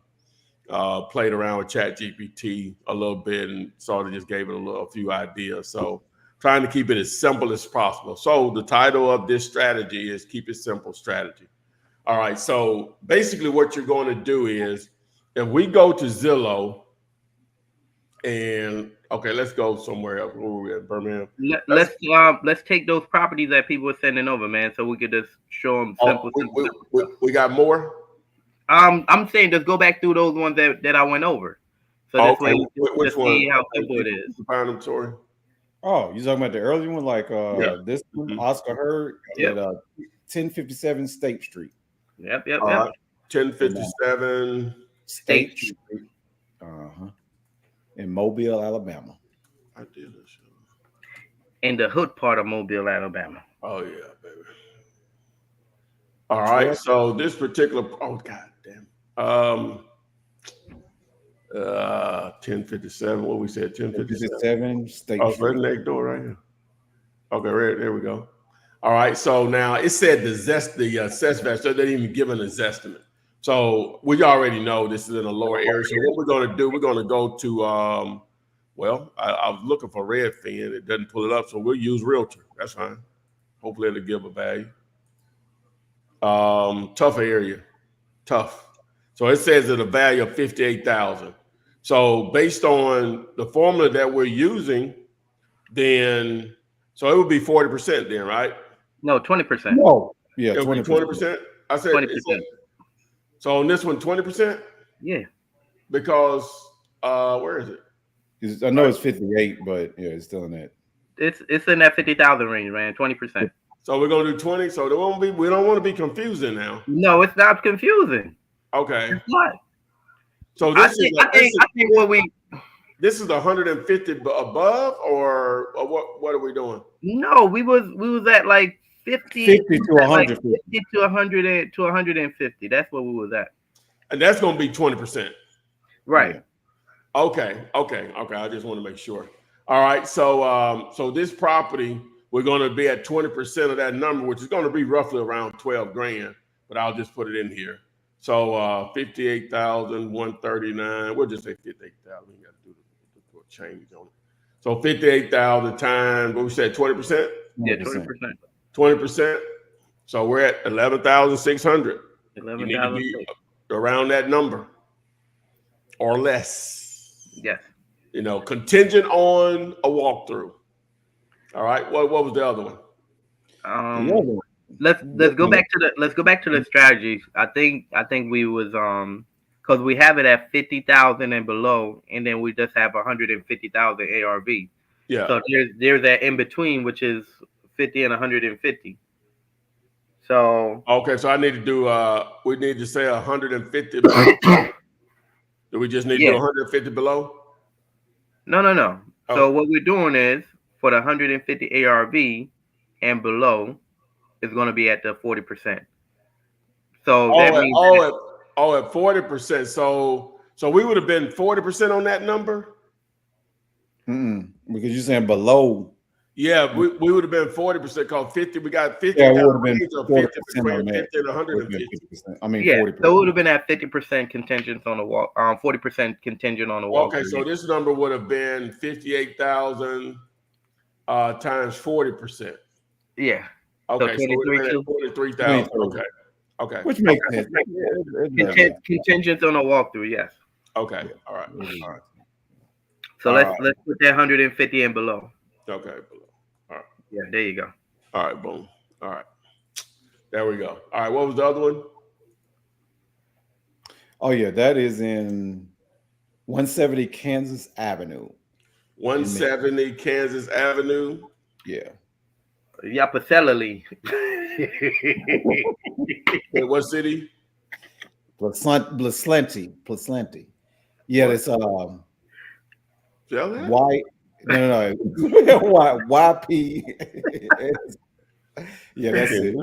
played around with ChatGPT a little bit and sort of just gave it a few ideas. So trying to keep it as simple as possible. So the title of this strategy is Keep It Simple Strategy. All right. So basically what you're going to do is if we go to Zillow and okay, let's go somewhere else. Where are we at? Birmingham. Let's take those properties that people are sending over, man, so we could just show them simple. We got more. I'm saying just go back through those ones that I went over. So this way we which can one? see how simple it is. Find them, Tori. Oh, you talking about the early one, like this one, Oscar Hurd at 1057 State Street. Yep. 1057 State Street. In Mobile, Alabama. I did this. In the hood part of Mobile, Alabama. Oh yeah, baby. All right. So this particular god damn. 1057. What we said, 1057 State Street. Right next door, right here. Okay, right there we go. All right. So now it said the assessed value, so they didn't even give an estimate. So we already know this is in a lower area. So what we're going to do, we're going to go to I was looking for Redfin. It doesn't pull it up, so we'll use Realtor. That's fine. Hopefully it'll give a value. Tough area. Tough. So it says at a value of 58,000. So based on the formula that we're using, then so it would be 40% then, right? No, 20%. No, yeah, 20%. I said 20%. So on this one, 20%? Yeah. Because where is it? I know it's 58, but yeah, it's still in that. It's in that 50,000 range, man. 20%. So we're gonna do 20. So we don't want to be confusing now. No, it's not confusing. Okay. It's not. So this is 150 above, or what are we doing? No, we was at like 50 to 100, like 50 to 100 to 150. That's what we was at. And that's gonna be 20%. Right. Yeah. Okay. I just want to make sure. All right. So this property, we're going to be at 20% of that number, which is going to be roughly around 12 grand, but I'll just put it in here. So 58,139. We'll just say 58,000. We got to do the change on it. So 58,000 times what we said, 20%. Yeah, 20%. 20%. So we're at 11,600. 11,000 around that number or less. Yes. Contingent on a walkthrough. All right. What was the other one? Let's go back to the strategies. I think we was because we have it at 50,000 and below, and then we just have 150,000 ARV. Yeah. So there's that in between, which is 50 and 150. So okay. So I need to do. We need to say 150. Do we just need to do 150 below? No. Oh. So what we're doing is for the 150 ARV and below is going to be at the 40%. So that means at 40%. So we would have been 40% on that number. Because you're saying below. Yeah, we would have been 40% because 50. We got 50. Yeah, it would have been 40% 50 and 150. I mean, yeah, 40%. So it would have been at 50% contingent on the wall. 40% contingent on the wall. Okay, so this number would have been 58,000 times 40%. Yeah. Okay, so 23,000. Okay. Which makes sense. Contingent on a walkthrough. Yes. Okay. All right. So let's put that 150 and below. Okay. Below. All right. Yeah. There you go. All right. Boom. All right. There we go. All right. What was the other one? Oh yeah, that is in 170 Kansas Avenue. 170 Kansas Avenue. Yeah. Yapacelli. What city? Placentia. Yeah, it's white. No. YP. Yeah, that's it.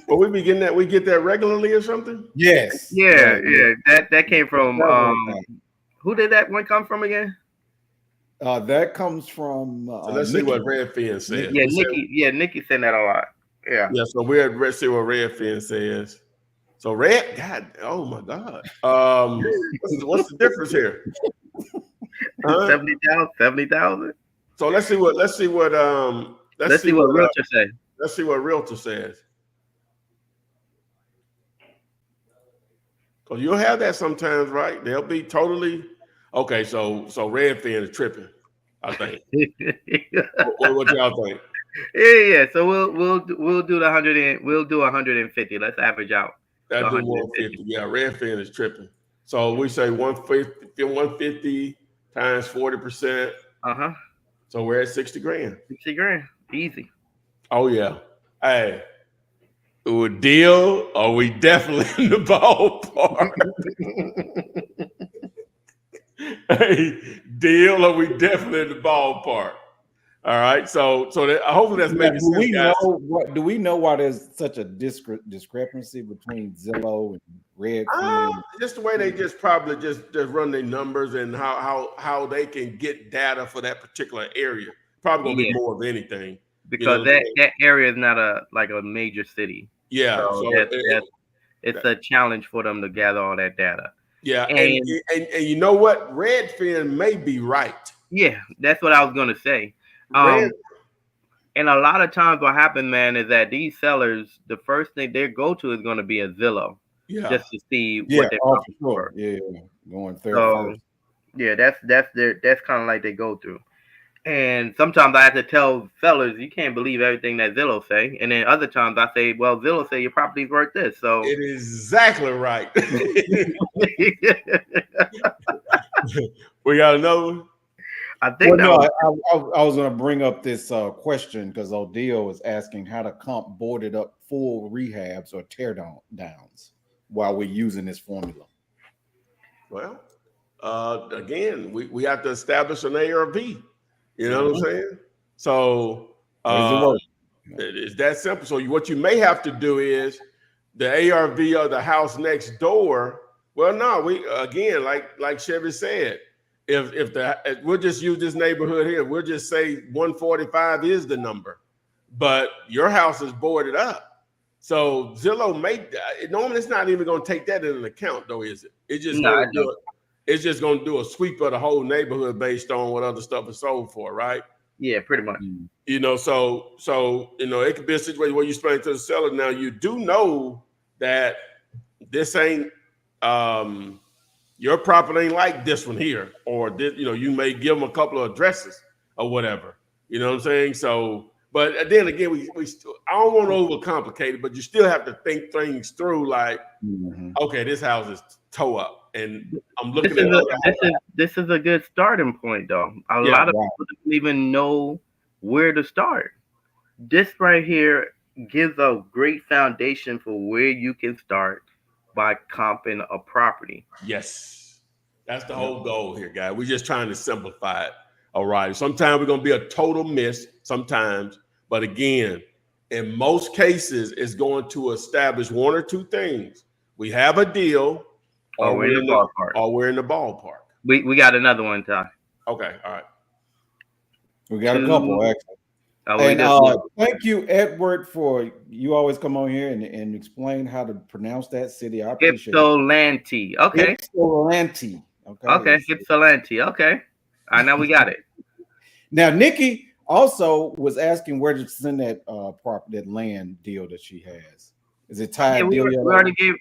But we be getting that. We get that regularly or something. Yes. Yeah. That came from who did that one come from again? That comes from. So let's see what Redfin says. Yeah, Nikki said that a lot. Yeah. Yeah. So let's see what Redfin says. So oh my God. What's the difference here? 70,000. So let's see what realtor say. Let's see what realtor says. Because you'll have that sometimes, right? They'll be totally okay. So Redfin is tripping, I think. what y'all think? Yeah. So we'll do the 100 and we'll do 150. Let's average out. That do 150. Yeah, Redfin is tripping. So we say 150 times 40%. So we're at 60 grand. 60 grand. Easy. Oh yeah. Hey. A deal, or we definitely in the ballpark? Hey, deal, or we definitely in the ballpark? All right, so hopefully that's making sense, guys. Do we know why there's such a discrepancy between Zillow and Redfin? Just the way they probably just run their numbers and how they can get data for that particular area. Probably gonna be more of anything. Because that area is not a major city. Yeah. So it's a challenge for them to gather all that data. Yeah. And you know what? Redfin may be right. Yeah, that's what I was gonna say. And a lot of times what happens, man, is that these sellers, the first thing they go to is gonna be a Zillow. Yeah. Just to see what they're for. Yeah, going third first. Yeah, that's kind of like they go through. And sometimes I have to tell sellers, you can't believe everything that Zillow say. And then other times I say, well, Zillow say your property's worth this. So it is exactly right. We got another one? I think I was going to bring up this question because Odile was asking how to comp boarded up full rehabs or tear downs while we're using this formula. Well, again, we have to establish an ARV. You know what I'm saying? So it's that simple. So what you may have to do is the ARV of the house next door. Well, no, we again, like Chevy said, if we'll just use this neighborhood here, we'll just say 145 is the number, but your house is boarded up. So Zillow normally it's not even going to take that into account, though, is it? It's just It's just going to do a sweep of the whole neighborhood based on what other stuff is sold for, right? Yeah, pretty much. You know, so it could be a situation where you explain to the seller, now you do know that this ain't your property ain't like this one here, or this, you may give them a couple of addresses or whatever. You know what I'm saying? So, but then again, we still, I don't want to overcomplicate it, but you still have to think things through. Like, okay, this house is toe up. And I'm looking this is a good starting point, though. A lot of people don't even know where to start. This right here gives a great foundation for where you can start by comping a property. Yes, that's the whole goal here, guys. We're just trying to simplify it. All right. Sometimes we're gonna be a total miss. Sometimes, but again, in most cases, it's going to establish one or two things. We have a deal. Or we're in the ballpark. Or we're in the ballpark. We got another one, Ty. Okay, all right. We got a couple, actually. Thank you, Edward, for you always come on here and explain how to pronounce that city. I appreciate Ypsilanti. Okay. Ypsilanti. Okay. Ypsilanti. Okay. All right, now we got it. Now, Nikki also was asking where to send that that land deal that she has. Is it tied? Yeah, we already gave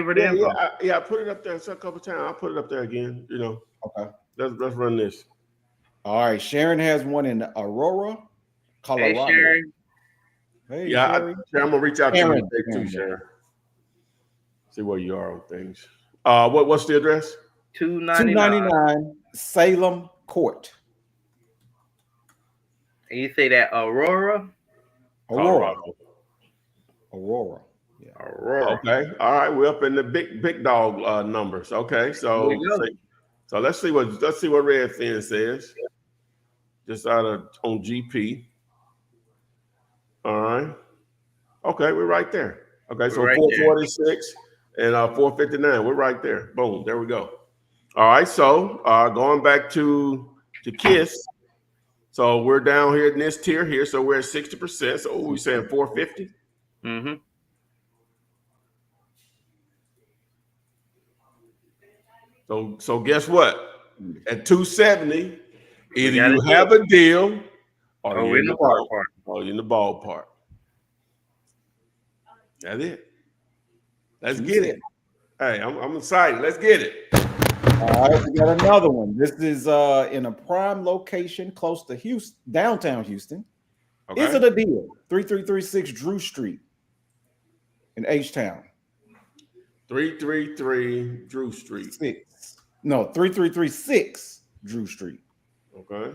her the info. I put it up there a couple times. I'll put it up there again. Okay. Let's run this. All right. Sharon has one in Aurora, Colorado. Hey, Sharon. Hey, Sharon, I'm gonna reach out to you too, Sharon. See where you are on things. What's the address? 299 Salem Court. And you say that Aurora? Aurora. Yeah. Aurora. Okay. All right. We're up in the big dog numbers. Okay. So let's see what Redfin says. just out of on GP. All right. Okay, we're right there. Okay, so Right 446 and 459. We're right there. Boom. There we go. All right. So going back to KISS. So we're down here in this tier here. So we're at 60%. So we're saying 450. Mm-hmm. So guess what? At 270, either you a have a deal or Oh, you're in the ballpark. ballpark. Or you're in the ballpark. That's it. Let's get it. Hey, I'm excited. Let's get it. All right, we got another one. This is in a prime location close to Houston, downtown Houston. Okay. Is it a deal? 3336 Drew Street in H-Town. 333 Drew Street. 3336 Drew Street. Okay.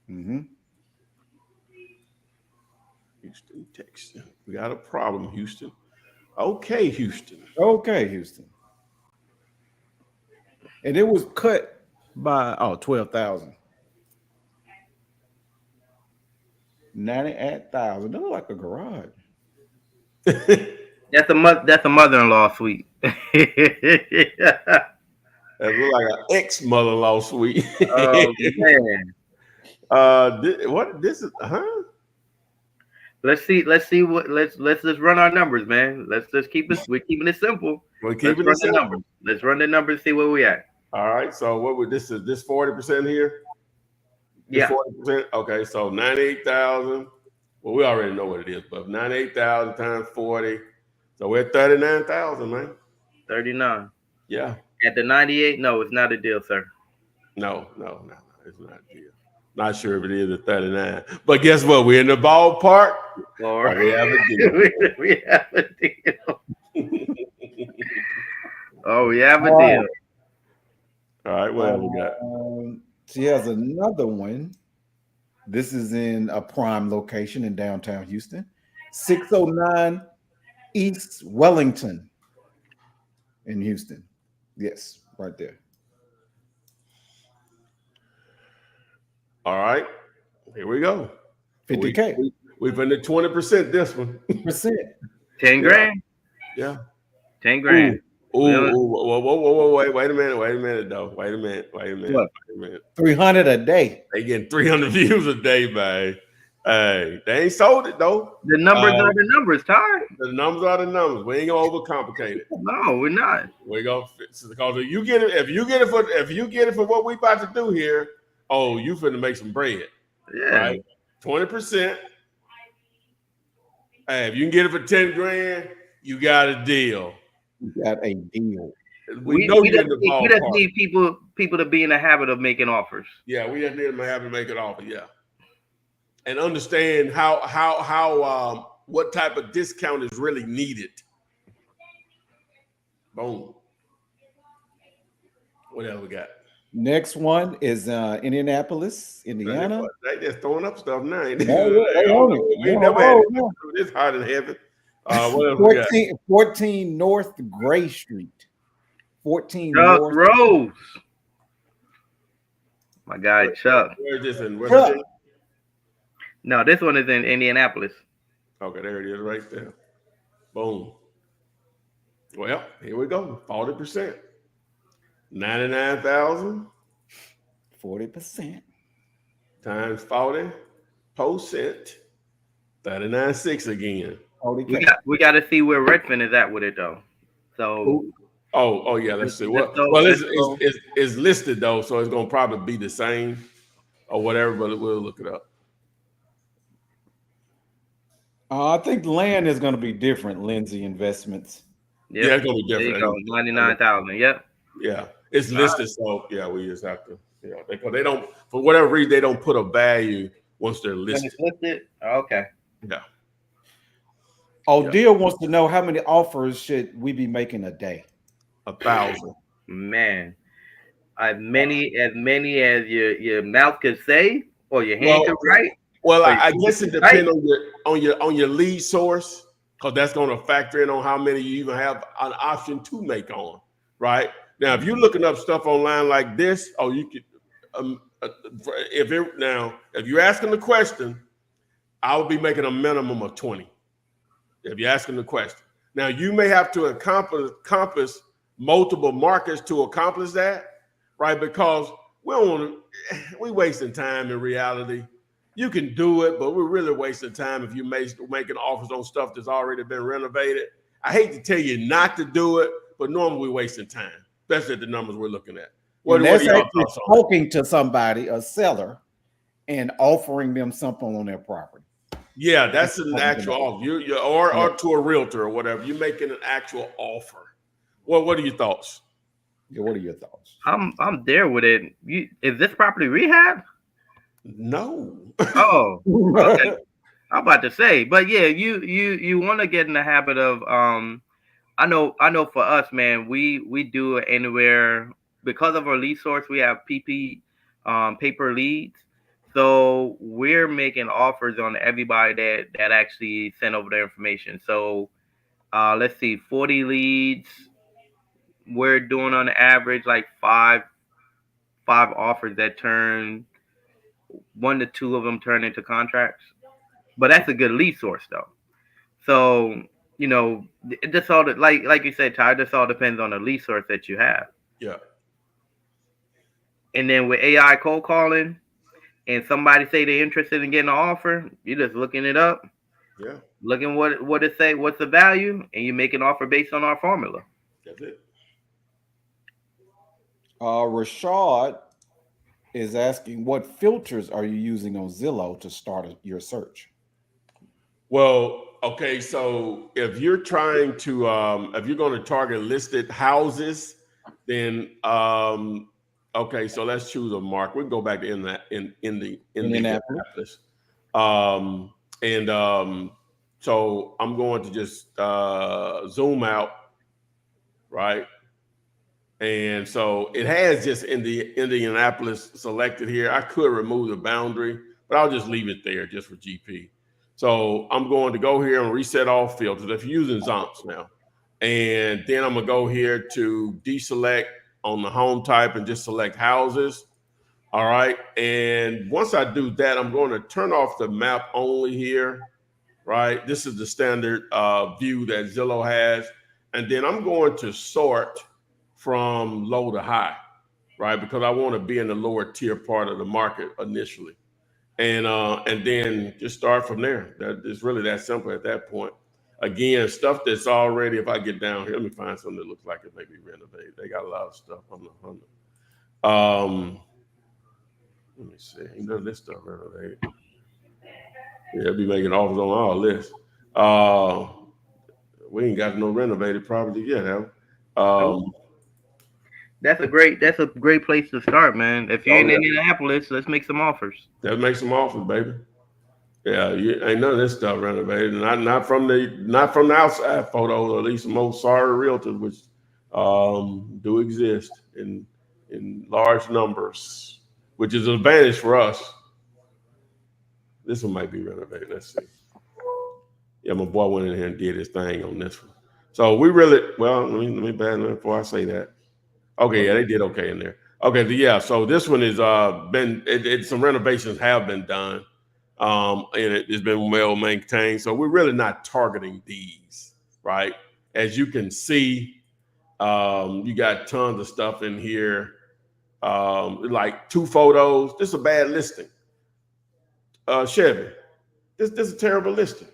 Mm-hmm. Houston, Texas. We got a problem, Houston. Okay, Houston. Okay, Houston. And it was cut by 12,000. 98,000. That look like a garage. That's a mother-in-law suite. That look like an ex-mother-in-law suite. Oh man. What this is? Huh? Let's see let's just run our numbers, man. Let's just we're keeping it simple. We're keeping it simple. Numbers. Let's run the numbers, see where we at. All right. So what would this 40% here? Yeah. 40%. Okay. So 98,000. Well, we already know what it is, but 98,000 times 40. So we're at 39,000, man. 39. Yeah. At the 98, no, it's not a deal, sir. No, it's not a deal. Not sure if it is at 39. But guess what? We're in the ballpark. Or we have a deal. we have a deal. Oh, we have a deal. All right, what else we got? She has another one. This is in a prime location in downtown Houston. 609 East Wellington in Houston. Yes, right there. All right, here we go. 50K. We've been to 20% this one. 10 grand. Yeah. 10 grand. Whoa, wait a minute, though. Wait a minute. 300 a day. They getting 300 views a day, man. Hey, they ain't sold it though. The numbers are the numbers, Ty. The numbers are the numbers. We ain't gonna overcomplicate it. No, we're not. We're gonna fix it because if you get it for what we about to do here, oh, you finna make some bread. Yeah. Right? 20%. Hey, if you can get it for 10 grand, you got a deal. You got a deal. We know you're in the We ballpark. just need people to be in the habit of making offers. Yeah, we just need them to have to make an offer. Yeah, and understand how what type of discount is really needed. Boom. What else we got? Next one is Indianapolis, Indiana. They just throwing up stuff now. We never had this hot in heaven. What else 14 North Gray Street. 14 Chuck North Rose. My guy Chuck. Where's this in? No, this one is in Indianapolis. Okay, there it is right there. Boom. Well, here we go. 40%. 99,000. 40%. Times 40%. 39.6 again. We got to see where Redfin is at with it though. So Oh yeah, let's see. It's listed though, so it's gonna probably be the same or whatever, but we'll look it up. I think land is gonna be different, Lindsay Investments. Yep. Yeah, it's gonna be different. 99,000. Yep. Yeah, it's listed, so yeah, we just have to, because they don't, for whatever reason, they don't put a value once they're listed. Okay. Yeah. Deal wants to know how many offers should we be making a day? 1,000. Man, as many as your mouth could say or your hand could write. Well, I guess it depends on your lead source, because that's going to factor in on how many you even have an option to make on. Right now, if you're looking up stuff online like this, you could if you're asking the question, I would be making a minimum of 20. If you're asking the question. Now, you may have to accomplish multiple markets to accomplish that, right? Because we wasting time in reality. You can do it, but we're really wasting time if you're making offers on stuff that's already been renovated. I hate to tell you not to do it, but normally we're wasting time, especially at the numbers we're looking at. What are y'all thoughts on talking to somebody, a seller, and offering them something on their property? Yeah, that's an actual offer. Or to a realtor or whatever. You're making an actual offer. Well, what are your thoughts? Yeah, what are your thoughts? I'm there with it. Is this property rehab? No. Oh, okay. I'm about to say, but yeah, you want to get in the habit of I know for us, man, we do it anywhere because of our lead source. We have PP paper leads, so we're making offers on everybody that actually sent over their information. So let's see, 40 leads. We're doing on average like five offers that turn 1 to 2 of them turn into contracts. But that's a good lead source though. So, it just all like you said, Ty, this all depends on the lead source that you have. Yeah. And then with AI cold calling and somebody say they're interested in getting an offer, you're just looking it up. Yeah. Looking what it say, what's the value, and you make an offer based on our formula. That's it. Rashad is asking, what filters are you using on Zillow to start your search? Well, okay, so if you're trying to if you're going to target listed houses, then okay, so let's choose a market. We can go back to Indianapolis. So I'm going to just zoom out, right? And so it has just Indianapolis selected here. I could remove the boundary, but I'll just leave it there just for GP. So I'm going to go here and reset all filters if you're using Zomps now. And then I'm going to go here to deselect on the home type and just select houses. All right. And once I do that, I'm going to turn off the map only here. Right. This is the standard view that Zillow has. And then I'm going to sort from low to high, right? Because I want to be in the lower tier part of the market initially. And then just start from there. That is really that simple at that point. Again, stuff that's already, if I get down here, let me find something that looks like it may be renovated. They got a lot of stuff on the let me see. Ain't none of this stuff renovated. Yeah, they'll be making offers on all this. We ain't got no renovated property yet, have we? That's a great place to start, man. If you're in Indianapolis, let's make some offers. Let's make some offers, baby. Yeah, ain't none of this stuff renovated. Not from the outside photos, or at least most sorry realtors, which do exist in large numbers, which is an advantage for us. This one might be renovated. Let's see. Yeah, my boy went in here and did his thing on this one. So we really, well, let me back before I say that. Okay, yeah, they did okay in there. Okay, yeah, so this one is some renovations have been done, and it's been well maintained. So we're really not targeting these, right? As you can see, you got tons of stuff in here, like 2 photos. This is a bad listing. Chevy, this is a terrible listing.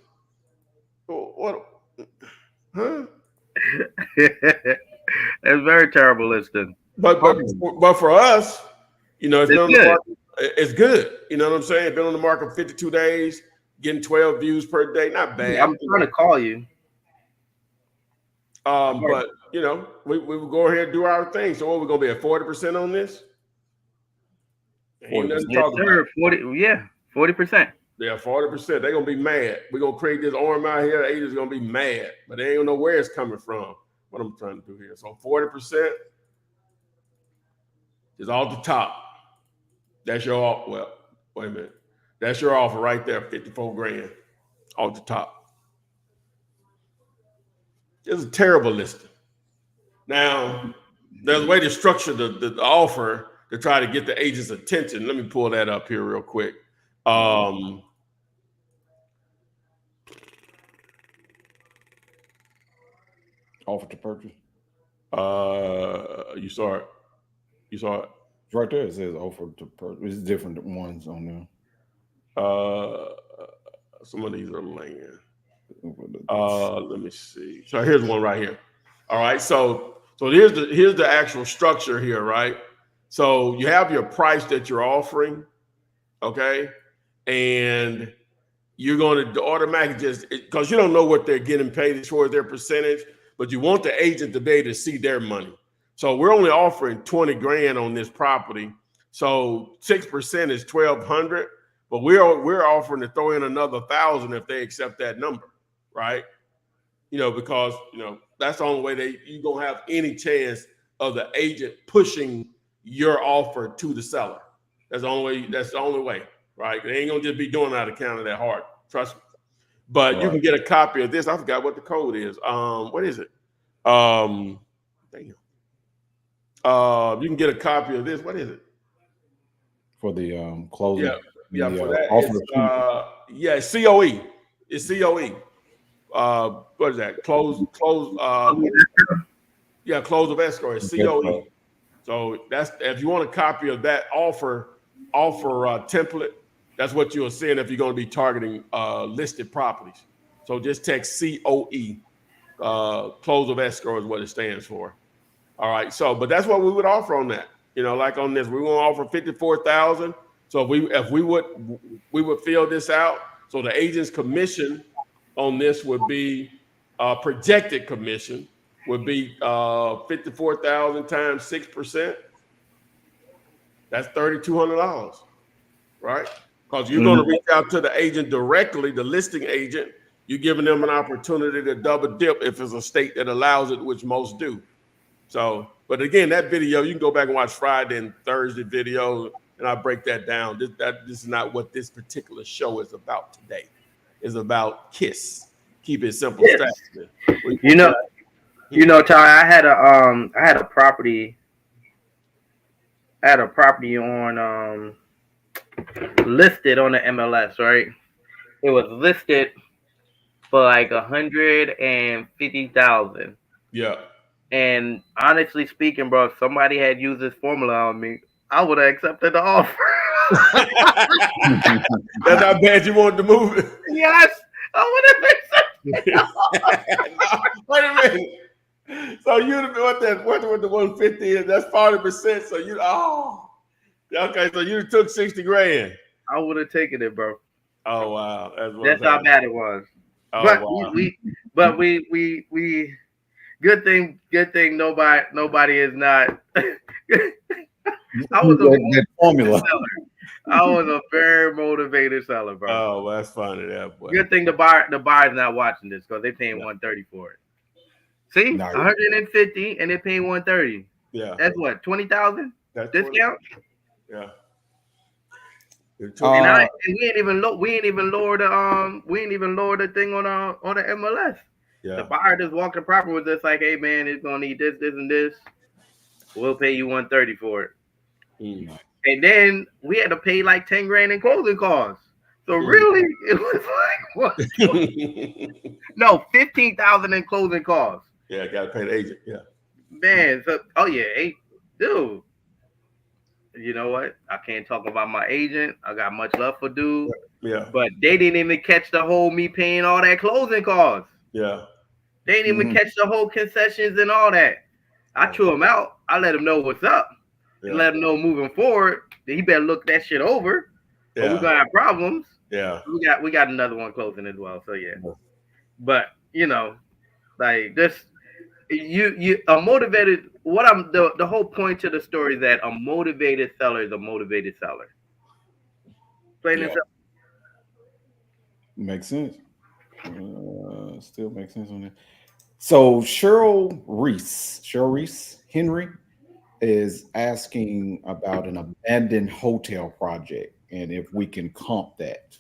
What? Huh? It's very terrible listing. But for us, it's been on the market. It's good. You know what I'm saying? It's been on the market 52 days, getting 12 views per day. Not bad. I'm trying to call you. But we will go ahead and do our thing. So what, we're gonna be at 40% on this? Ain't nothing to talk about. 40%. Yeah, 40%. They're gonna be mad. We're gonna create this arm out here. The agent's gonna be mad, but they ain't gonna know where it's coming from. What I'm trying to do here. So 40% is off the top. That's your offer. Well, wait a minute. That's your offer right there, 54 grand off the top. It's a terrible listing. Now, there's a way to structure the offer to try to get the agent's attention. Let me pull that up here real quick. Offer to purchase. You saw it. You saw it. It's right there. It says offer to purchase. It's different ones on there. Some of these are land. Let me see. So here's one right here. All right. So here's the actual structure here, right? So you have your price that you're offering, okay, and you're going to automatically just because you don't know what they're getting paid as far as their percentage, but you want the agent to be able to see their money. So we're only offering 20 grand on this property. So 6% is 1,200, but we're offering to throw in another 1,000 if they accept that number, right? Because that's the only way you're gonna have any chance of the agent pushing your offer to the seller. That's the only way, right? They ain't gonna just be doing it out of counter that hard. Trust me. But you can get a copy of this. I forgot what the code is. What is it? Damn. You can get a copy of this. What is it? For the closing. Yeah, for that. It's COE. It's COE. What is that? Close. Close of escrow is COE. So that's if you want a copy of that offer template, that's what you're seeing if you're going to be targeting listed properties. So just text COE. Close of escrow is what it stands for. All right. So, but that's what we would offer on that. Like on this, we want to offer 54,000. So if we would fill this out. So the agent's commission on this would be projected commission would be 54,000 times 6%. That's $3,200, right? Because you're going to reach out to the agent directly, the listing agent. You're giving them an opportunity to double dip if it's a state that allows it, which most do. So, but again, that video, you can go back and watch Friday and Thursday video, and I break that down. This is not what this particular show is about today. It's about KISS. Keep it simple. Yes. Ty, I had a property. I had a property on listed on the MLS, right? It was listed for like 150,000. Yeah. And honestly speaking, bro, if somebody had used this formula on me, I would have accepted the offer. That's how bad you wanted to move it. Yes, I would have accepted. Wait a minute. So you what the 150 is? That's 40%. So okay. So you took 60 grand. I would have taken it, bro. Oh wow, that's how bad it was. Oh, but wow. we good thing nobody is not. I was a formula. I was a very motivated seller, bro. Oh, well, that's funny, that boy. Good thing the buyer's not watching this because they're paying 130 for it. See, 150 and they're paying 130. Yeah, that's what 20,000 discount. 20. Yeah. And we ain't even lower the thing on the MLS. Yeah. The buyer just walked the property with us like, hey man, it's gonna need this, this, and this. We'll pay you 130 for it. Mm. And then we had to pay like 10 grand in closing costs. So really, it was like what? No, 15,000 in closing costs. Yeah, gotta pay the agent. Yeah. Man, so dude. You know what? I can't talk about my agent. I got much love for dude. Yeah. But they didn't even catch the whole me paying all that closing costs. Yeah. They didn't even catch the whole concessions and all that. I threw him out. I let him know what's up. Yeah. And let him know moving forward that he better look that shit over. Yeah. Or we're gonna have problems. Yeah. We got another one closing as well. So yeah. But like this. You a motivated. The whole point to the story is that a motivated seller is a motivated seller. Plain and simple. Makes sense. Still makes sense on that. So Cheryl Reese Henry is asking about an abandoned hotel project and if we can comp that.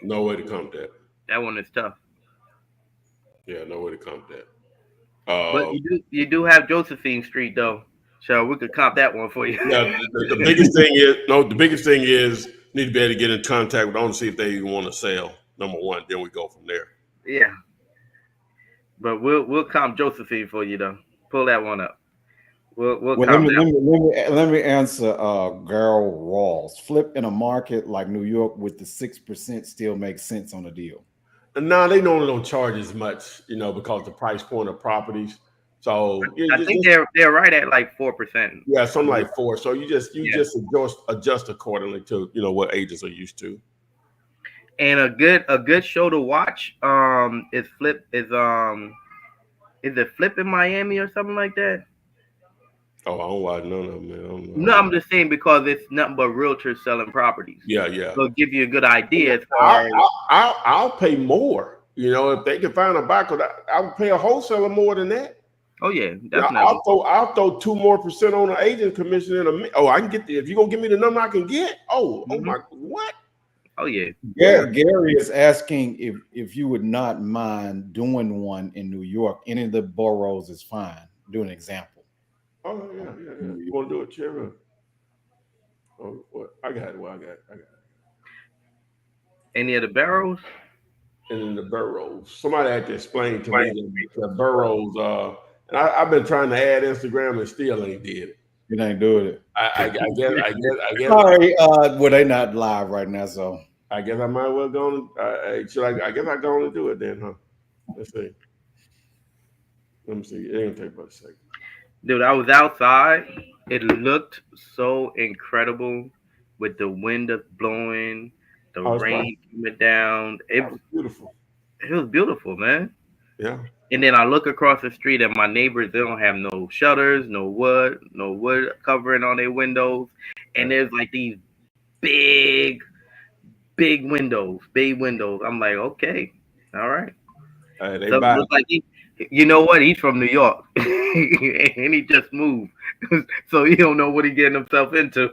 No way to comp that. That one is tough. Yeah, no way to comp that. But you do have Josephine Street though. So we could comp that one for you. Yeah, the biggest thing is need to be able to get in contact with them, see if they even want to sell. Number one, then we go from there. Yeah, but we'll comp Josephine for you though. Pull that one up. We'll Well, comp that. let me answer Gerald Rawls. Flip in a market like New York with the 6% still makes sense on a deal. And now they normally don't charge as much, because the price point of properties. So I think they're right at like 4%. Yeah, something like 4. So you just adjust accordingly to what agents are used to. And a good show to watch is it Flip in Miami or something like that? Oh, I don't watch none of them, man. No, I'm just saying because it's nothing but realtors selling properties. Yeah. So it'll give you a good idea. I'll pay more. If they can find a buyer, I would pay a wholesaler more than that. Oh yeah, definitely. I'll throw 2% more on the agent commission I can get if you're gonna give me the number I can get. Oh my, what? Oh yeah. Gary is asking if you would not mind doing one in New York. Any of the boroughs is fine. Do an example. Oh yeah. You want to do it, Chair? Oh, what? I got it. Well, I got it. Any of the boroughs? And in the boroughs, somebody had to explain to me the boroughs. And I've been trying to add Instagram and still ain't did it. You ain't doing it. I guess. Sorry, well, they not live right now, so I guess I might well go. I guess I go and do it then, huh? Let's see. Let me see. It ain't gonna take but a second. Dude, I was outside. It looked so incredible with the wind blowing, the rain coming down. It was beautiful. It was beautiful, man. Yeah. And then I look across the street and my neighbors, they don't have no shutters, no wood covering on their windows. And there's like these big windows. I'm like, okay, all right. They so buy. Like you know what? He's from New York, and he just moved, so he don't know what he getting himself into.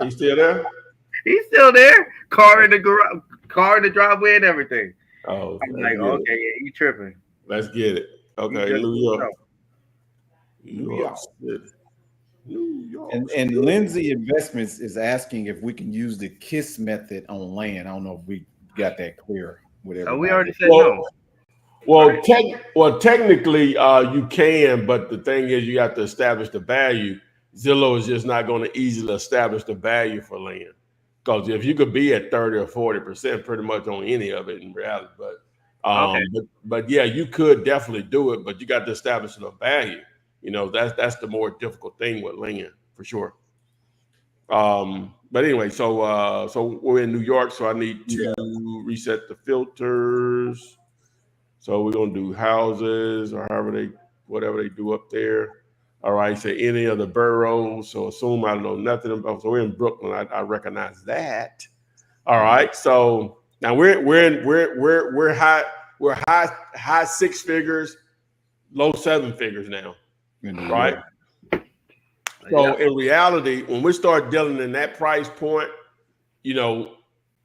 He's still there. He's still there. Car in the garage, car in the driveway, and everything. Oh, I'm like, okay, yeah, you tripping. Let's get it. Okay, New York. New York City. New York. And Lindsay Investments is asking if we can use the KISS method on land. I don't know if we got that clear with everybody. Oh, we already said no. Well, technically, you can, but the thing is, you have to establish the value. Zillow is just not going to easily establish the value for land, because if you could be at 30 or 40% pretty much on any of it in reality, but yeah, you could definitely do it, but you got to establish the value. That's the more difficult thing with land for sure. But anyway, so we're in New York, so I need to reset the filters. So we're gonna do houses or whatever they do up there. All right, so any of the boroughs. So assume I don't know nothing about. So we're in Brooklyn. I recognize that. All right, so now we're high 6 figures, low 7 figures now, right? So in reality, when we start dealing in that price point, a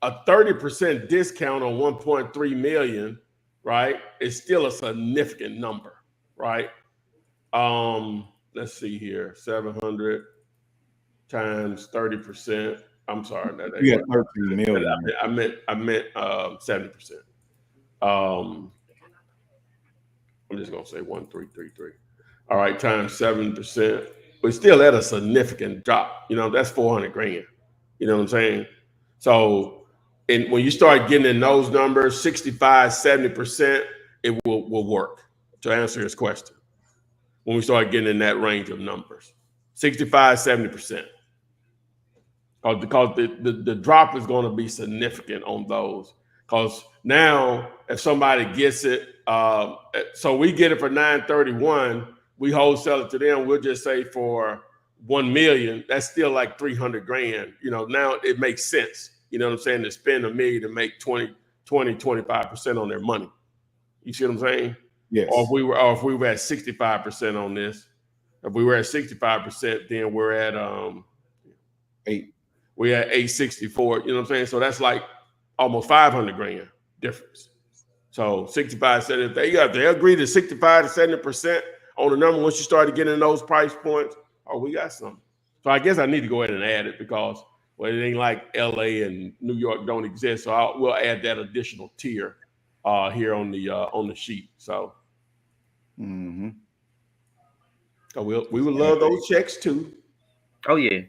30% discount on 1.3 million. Right, it's still a significant number, right? Let's see here, 700 times 30%. I'm sorry, that you got 13 million. I meant 70%. I'm just gonna say 1333. All right, times 7%. But still at a significant drop. That's 400 grand. You know what I'm saying? So. And when you start getting in those numbers, 65, 70%, it will work, to answer his question. When we start getting in that range of numbers, 65, 70%. Because the drop is going to be significant on those. Because now, if somebody gets it, so we get it for 931, we wholesale it to them, we'll just say for 1 million, that's still like 300 grand. Now it makes sense. You know what I'm saying? To spend $1 million to make 25% on their money. You see what I'm saying? Yes. Or if we were at 65% on this, if we were at 65%, then we're at 8. We're at 864. You know what I'm saying? So that's like almost 500 grand difference. So 65, 70, if they agree to 65 to 70% on the number, once you started getting those price points, Oh, we got some. So I guess I need to go ahead and add it because well, it ain't like L.A. and New York don't exist. So we'll add that additional tier here on the sheet. So, so we would love those checks too. Oh yeah.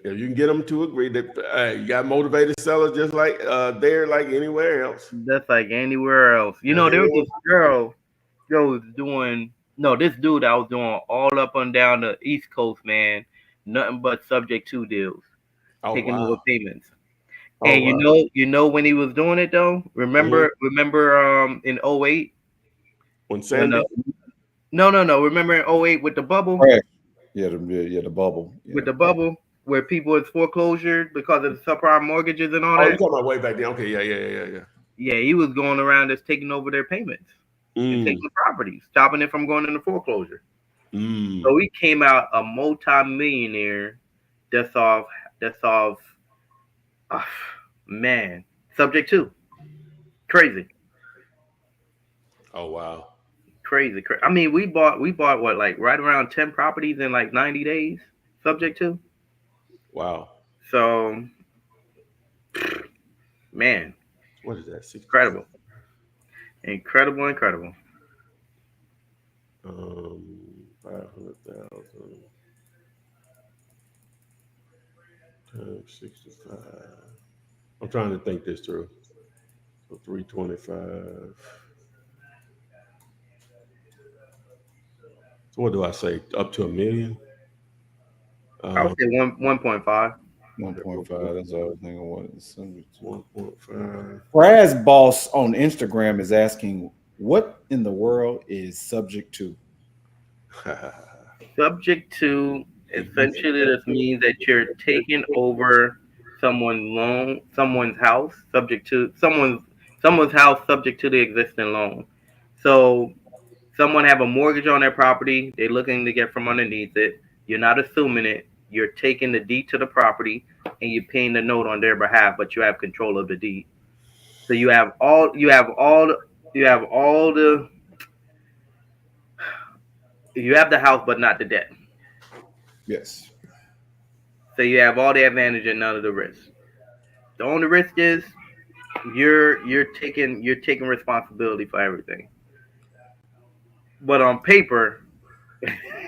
If you can get them to agree that you got motivated sellers just like there, like anywhere else. That's like anywhere else. You know, there was this girl was doing this dude I was doing all up and down the East Coast, man. Nothing but subject to deals. Taking over payments. And you know when he was doing it though? Remember in 08? When Sandy? No. Remember in 08 with the bubble? Right. Yeah, the bubble. Yeah. With the bubble where people was foreclosure because of the subprime mortgages and all that. Oh, you talking about way back then. Okay, yeah. Yeah, he was going around just taking over their payments and taking the properties, stopping it from going into foreclosure. So he came out a multi-millionaire that's off man, subject to. Crazy. Oh wow. Crazy. I mean, we bought what, like right around 10 properties in like 90 days, subject to. Wow. So, man. What is that? 60? Incredible. 500,000 times 65. I'm trying to think this through. So 325. So what do I say? Up to $1 million? I would say 1.5. 1.5. That's all I think I wanted. 1.5. Brad's boss on Instagram is asking, "What in the world is subject to?" Subject to essentially this means that you're taking over someone's house, subject to someone's house, subject to the existing loan. So someone have a mortgage on their property, they're looking to get from underneath it. You're not assuming it. You're taking the deed to the property and you're paying the note on their behalf, but you have control of the deed. So you have the house, but not the debt. Yes. So you have all the advantage and none of the risk. The only risk is you're taking responsibility for everything. But on paper,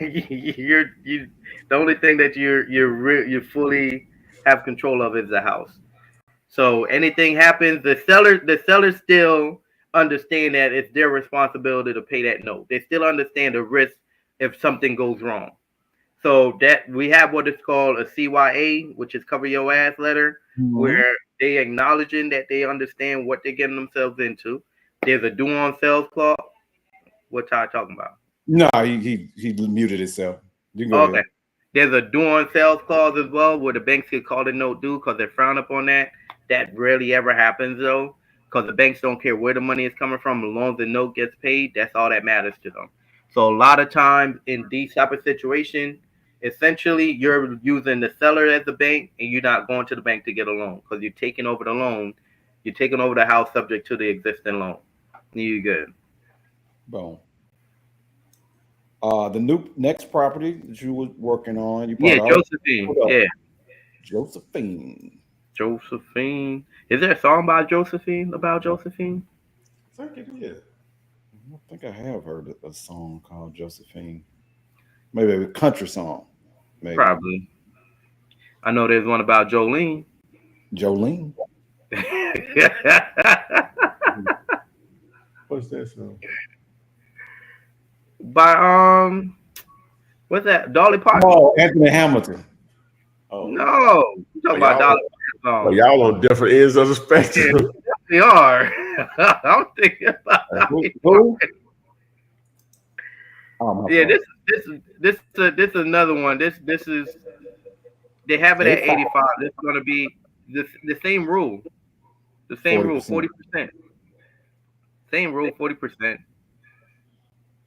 the only thing that you fully have control of is the house. So anything happens, the seller still understand that it's their responsibility to pay that note. They still understand the risk if something goes wrong. So that we have what is called a CYA, which is cover your ass letter, where they acknowledging that they understand what they're getting themselves into. There's a due on sales clause. What Ty talking about? No, he muted himself. You can go ahead. There's a due on sales clause as well, where the banks get called a note due because they frown upon that. That rarely ever happens though, because the banks don't care where the money is coming from. As long as the note gets paid, that's all that matters to them. So a lot of times in these type of situations, essentially you're using the seller as the bank and you're not going to the bank to get a loan because you're taking over the loan. You're taking over the house subject to the existing loan. You good. Boom. The next property that you were working on, Josephine. Yeah. Josephine. Is there a song by Josephine about Josephine? I think it is. I think I have heard a song called Josephine. Maybe a country song. Maybe. Probably. I know there's one about Jolene. Jolene? What's that song? By what's that? Dolly Parton. Oh, Anthony Hamilton. Oh no, you talking about Dolly Parton. Oh, y'all on different ends of the spectrum. We are. I'm thinking about who? Yeah, this is another one. This is they have it at 85. This is gonna be the same rule. The same 40%. Rule, 40%. Same rule, 40%.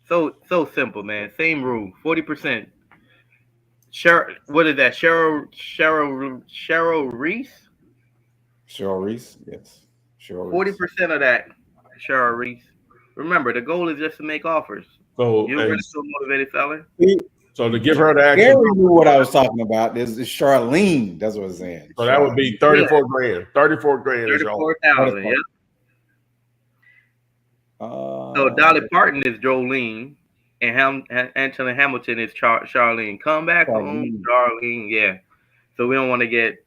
So simple, man. Same rule, 40%. What is that? Cheryl Reese? Cheryl Reese, yes. 40% of that, Cheryl Reese. Remember, the goal is just to make offers. So you're really so motivated seller. So to give her the Gary actual knew what I was talking about. This is Charlene. That's what I'm saying. So that would be 34 grand. 34 grand is all. 34,000. Yeah. So Dolly Parton is Jolene, and Anthony Hamilton is Charlene. Come back home, Charlene. Yeah. So we don't want to get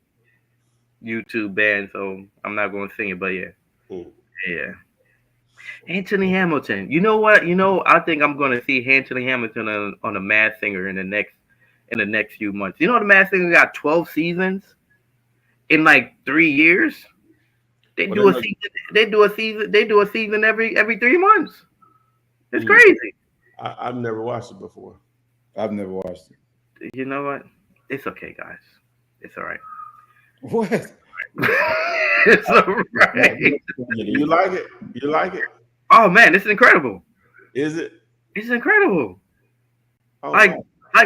YouTube banned, so I'm not going to sing it. But yeah, yeah. Anthony Hamilton. You know what? I think I'm going to see Anthony Hamilton on The Masked Singer in the next few months. You know, The Masked Singer got 12 seasons in like 3 years. They do a season every 3 months. It's crazy. I've never watched it before. I've never watched it. You know what? It's okay, guys. It's all right. What? It's all right. You like it? You like it? Oh man, it's incredible. Is it? It's incredible. Oh, like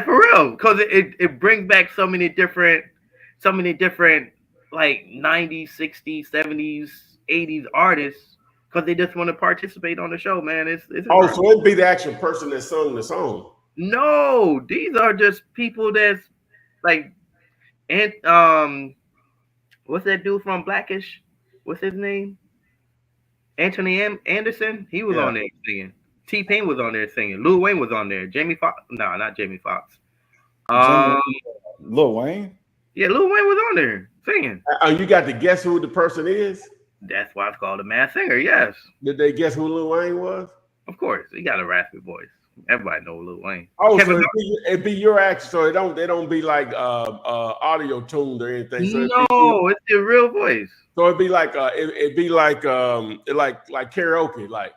for real, because it brings back so many different like 90s, 60s, 70s, 80s artists because they just want to participate on the show, man. It's so it'd be the actual person that sung the song. No, these are just people that's like, and what's that dude from Blackish? What's his name? Anthony Anderson. He was on there singing. T-Pain was on there singing. Lil Wayne was on there. Jamie Foxx. No, not Jamie Foxx. Lil Wayne. Yeah, Lil Wayne was on there singing. You got to guess who the person is? That's why it's called a Masked Singer. Yes. Did they guess who Lil Wayne was? Of course, he got a raspy voice. Everybody knows Lil Wayne. Oh, so it'd be your action. So they don't be like audio tuned or anything. So it's the real voice. So it'd be like it'd be like karaoke, like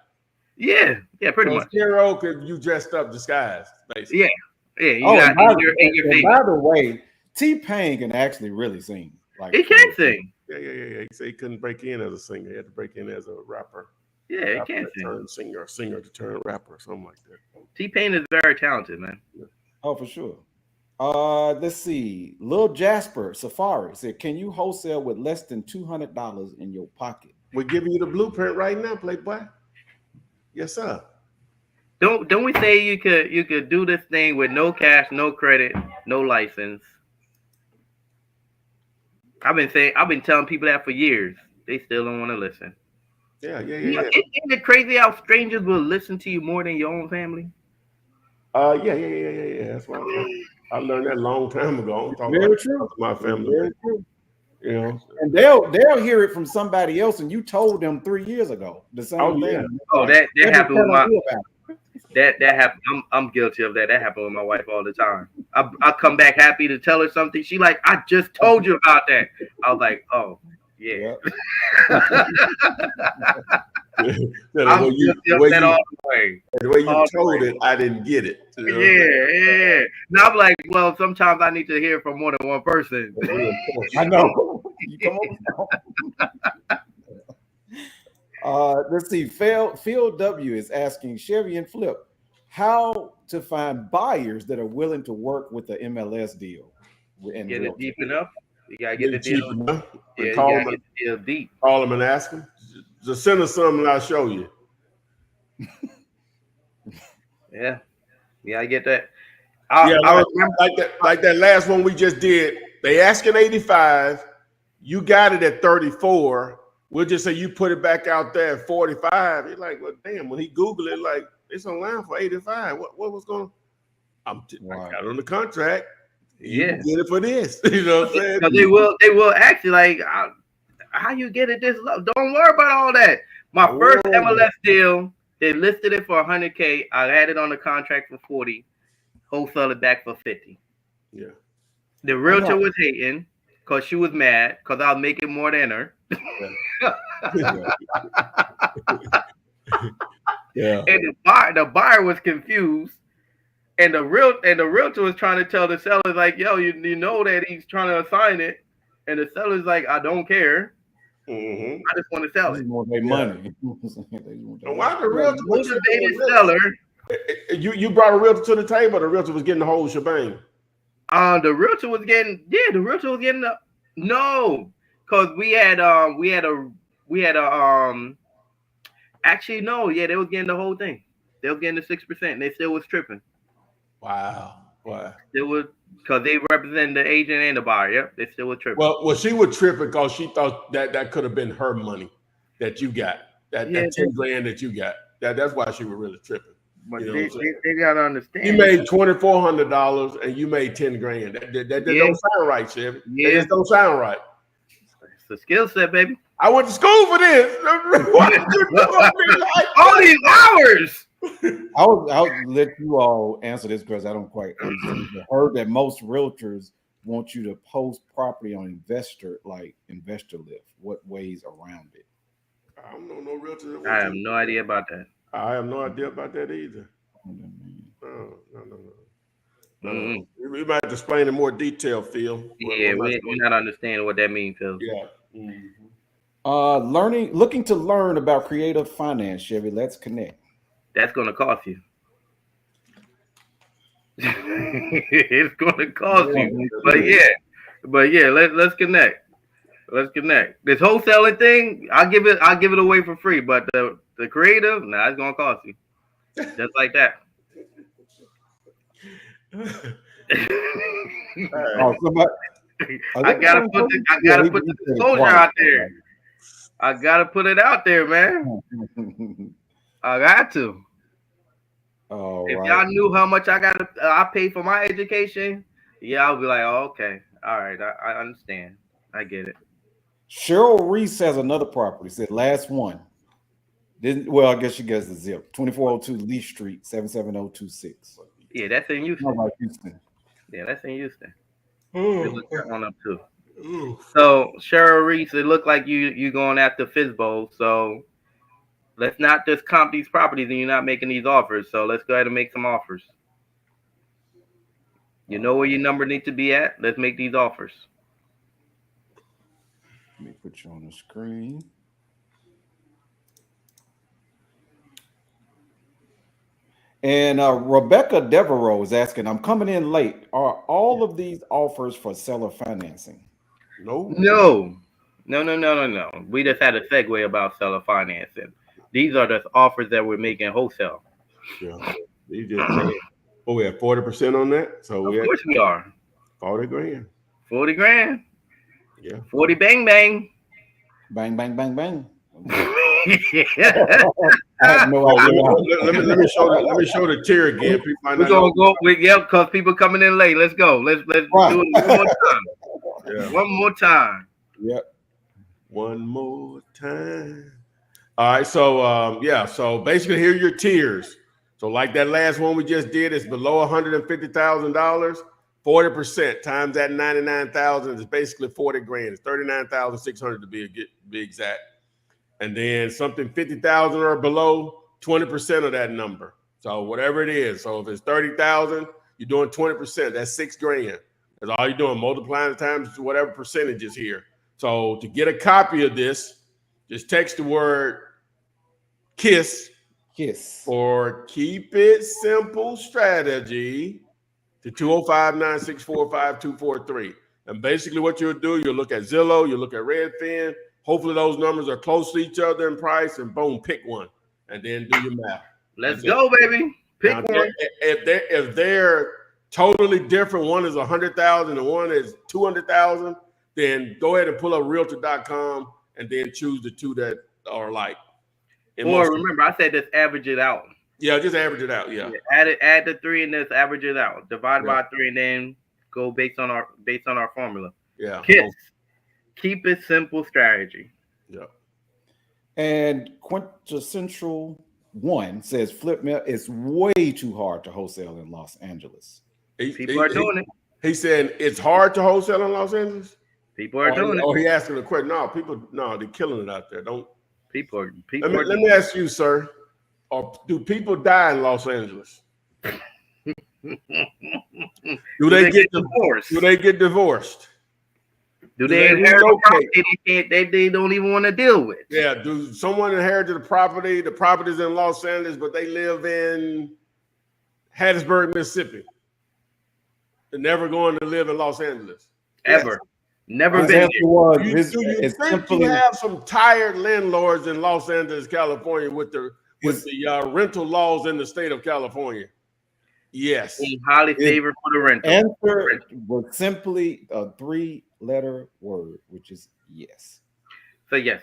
yeah, pretty much karaoke. You dressed up, disguised, basically. Yeah. You got by the way, T-Pain can actually really sing. Like he can sing. Yeah. He said he couldn't break in as a singer. He had to break in as a rapper. Yeah, he can sing. Singer to turn rapper, something like that. T-Pain is very talented, man. Yeah. Oh, for sure. Let's see. Lil Jasper Safari said, "Can you wholesale with less than $200 in your pocket?" We're giving you the blueprint right now, Playboy. Yes, sir. Don't we say you could do this thing with no cash, no credit, no license? I've been telling people that for years. They still don't want to listen. Yeah. Isn't it crazy how strangers will listen to you more than your own family? Yeah. That's why I learned that a long time ago. Very true. My family. Very true. You know, and they'll hear it from somebody else, and you told them 3 years ago the same thing. Yeah. Oh, that happened with my. That happened. I'm guilty of that. That happened with my wife all the time. I come back happy to tell her something. She like, I just told you about that. I was like, oh yeah. The way you told it, I didn't get it. You know? Yeah. Now I'm like, well, sometimes I need to hear from more than one person. I know. You come over. Let's see. Phil W is asking Chevy and Flip how to find buyers that are willing to work with the MLS deal. Get it deep enough. You gotta get the deal. Enough. Yeah, you gotta get the deal deep. Call them and ask them. Just send us something and I'll show you. Yeah, I get that. Like that last one we just did. They asking 85. You got it at 34. We'll just say you put it back out there at 45. You're like, well, damn. When he Googled it, like it's online for 85. What was going on? I got it on the contract. You get it for this. You know what I'm saying? They will ask you like, how you get it this low? Don't worry about all that. My first MLS deal, they listed it for $100K. I had it on the contract for 40. Wholesale it back for 50. Yeah. The realtor was hating because she was mad because I was making more than her. Yeah. And the buyer was confused. And the realtor was trying to tell the seller, like, yo, you know that he's trying to assign it. And the seller's like, I don't care. Mm-hmm. I just want to sell it. They want their money. And why the realtor motivated seller? You brought a realtor to the table. The realtor was getting the whole shebang. The realtor was getting no, because we had actually no, yeah, they was getting the whole thing. They was getting the 6%. They still was tripping. Wow. Why? It was because they represent the agent and the buyer. Yep, they still would trip. Well, she would trip because she thought that could have been her money that you got. That 10 grand that you got. That's why she was really tripping. But you know they gotta understand. You made $2,400 and you made 10 grand. That don't sound right, Chevy. That just don't sound right. It's a skill set, baby. I went to school for this. What did you do? All these hours. I'll let you all answer this because I don't quite understand. I heard that most realtors want you to post property on investor lift. What ways around it? I don't know no realtor. I have no idea about that. I have no idea about that either. No. We might have to explain in more detail, Phil. Yeah, we're not understanding what that means, Phil. Yeah. Looking to learn about creative finance, Chevy. Let's connect. That's gonna cost you. It's gonna cost you. But yeah, let's connect. Let's connect. This wholesaling thing, I'll give it away for free. But the creative, it's gonna cost you. Just like that. I gotta put the disclosure out there. I gotta put it out there, man. I got to. If y'all knew how much I paid for my education, I'll be like, oh, okay, all right, I understand, I get it. Cheryl Reese has another property. Said last one. I guess she gets the zip. 2402 Lee Street, 77026. Yeah, that's in Houston. Like Houston. Yeah, that's in Houston. Look that one up too. So Cheryl Reese, it looked like you going after Fizbo. So let's not just comp these properties and you're not making these offers. So let's go ahead and make some offers. You know where your number needs to be at. Let's make these offers. Let me put you on the screen. And Rebecca Devereaux is asking, I'm coming in late. Are all of these offers for seller financing? No. We just had a segue about seller financing. These are the offers that we're making wholesale. Yeah. We just we have 40% on that. So of course we are. 40 grand. 40 grand. Yeah. 40 bang bang. Bang bang bang bang. I have no idea. Let me show the tier again. We're gonna go because people coming in late. Let's go. Let's do it one more time. Yeah. One more time. Yep. One more time. All right. So so basically here are your tiers. So like that last one we just did, it's below $150,000. 40% times that 99,000 is basically 40 grand. It's 39,600 to be exact. And then something 50,000 or below, 20% of that number. So whatever it is. So if it's 30,000, you're doing 20%. That's 6 grand. That's all you're doing, multiplying the times whatever percentage is here. So to get a copy of this, just text the word KISS or Keep It Simple Strategy to 205-964-5243. And basically what you'll do, you'll look at Zillow, you'll look at Redfin. Hopefully those numbers are close to each other in price, and boom, pick one, and then do your math. Let's go, baby. Pick one. If they're totally different, one is 100,000 and one is 200,000, then go ahead and pull up Realtor.com and then choose the two that are like. Or remember, I said just average it out. Yeah, just average it out. Yeah. Add the 3 and just average it out. Divide by 3 and then go based on our formula. Yeah. KISS. Keep it simple strategy. Yeah. And Quintessential One says Flip Mill is way too hard to wholesale in Los Angeles. People are doing it. He said it's hard to wholesale in Los Angeles. People are doing it. Oh, he asking a question. No, they're killing it out there. People are let me ask you, sir. Do people die in Los Angeles? Do they get divorced? Do they get divorced? Do they inherit the property they don't even want to deal with? Yeah. Do someone inherited the property? The property's in Los Angeles, but they live in Hattiesburg, Mississippi. They're never going to live in Los Angeles. Ever. Yes. Never been there. Do you think you have some tired landlords in Los Angeles, California with the rental laws in the state of California? Yes. Being highly favored for the rental. Answer was simply a 3-letter word, which is yes. So yes.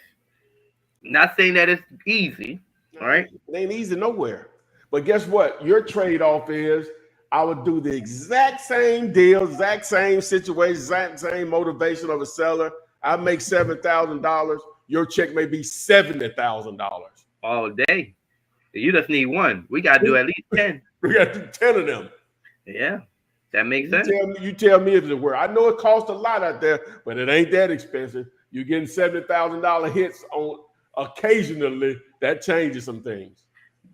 Not saying that it's easy, right? It ain't easy nowhere. But guess what? Your trade-off is I would do the exact same deal, exact same situation, exact same motivation of a seller. I make $7,000. Your check may be $70,000 all day. You just need one. We got to do at least 10. We got to do 10 of them. Yeah, that makes sense. You tell me if it's worth. I know it costs a lot out there, but it ain't that expensive. You're getting $70,000 hits on occasionally. That changes some things.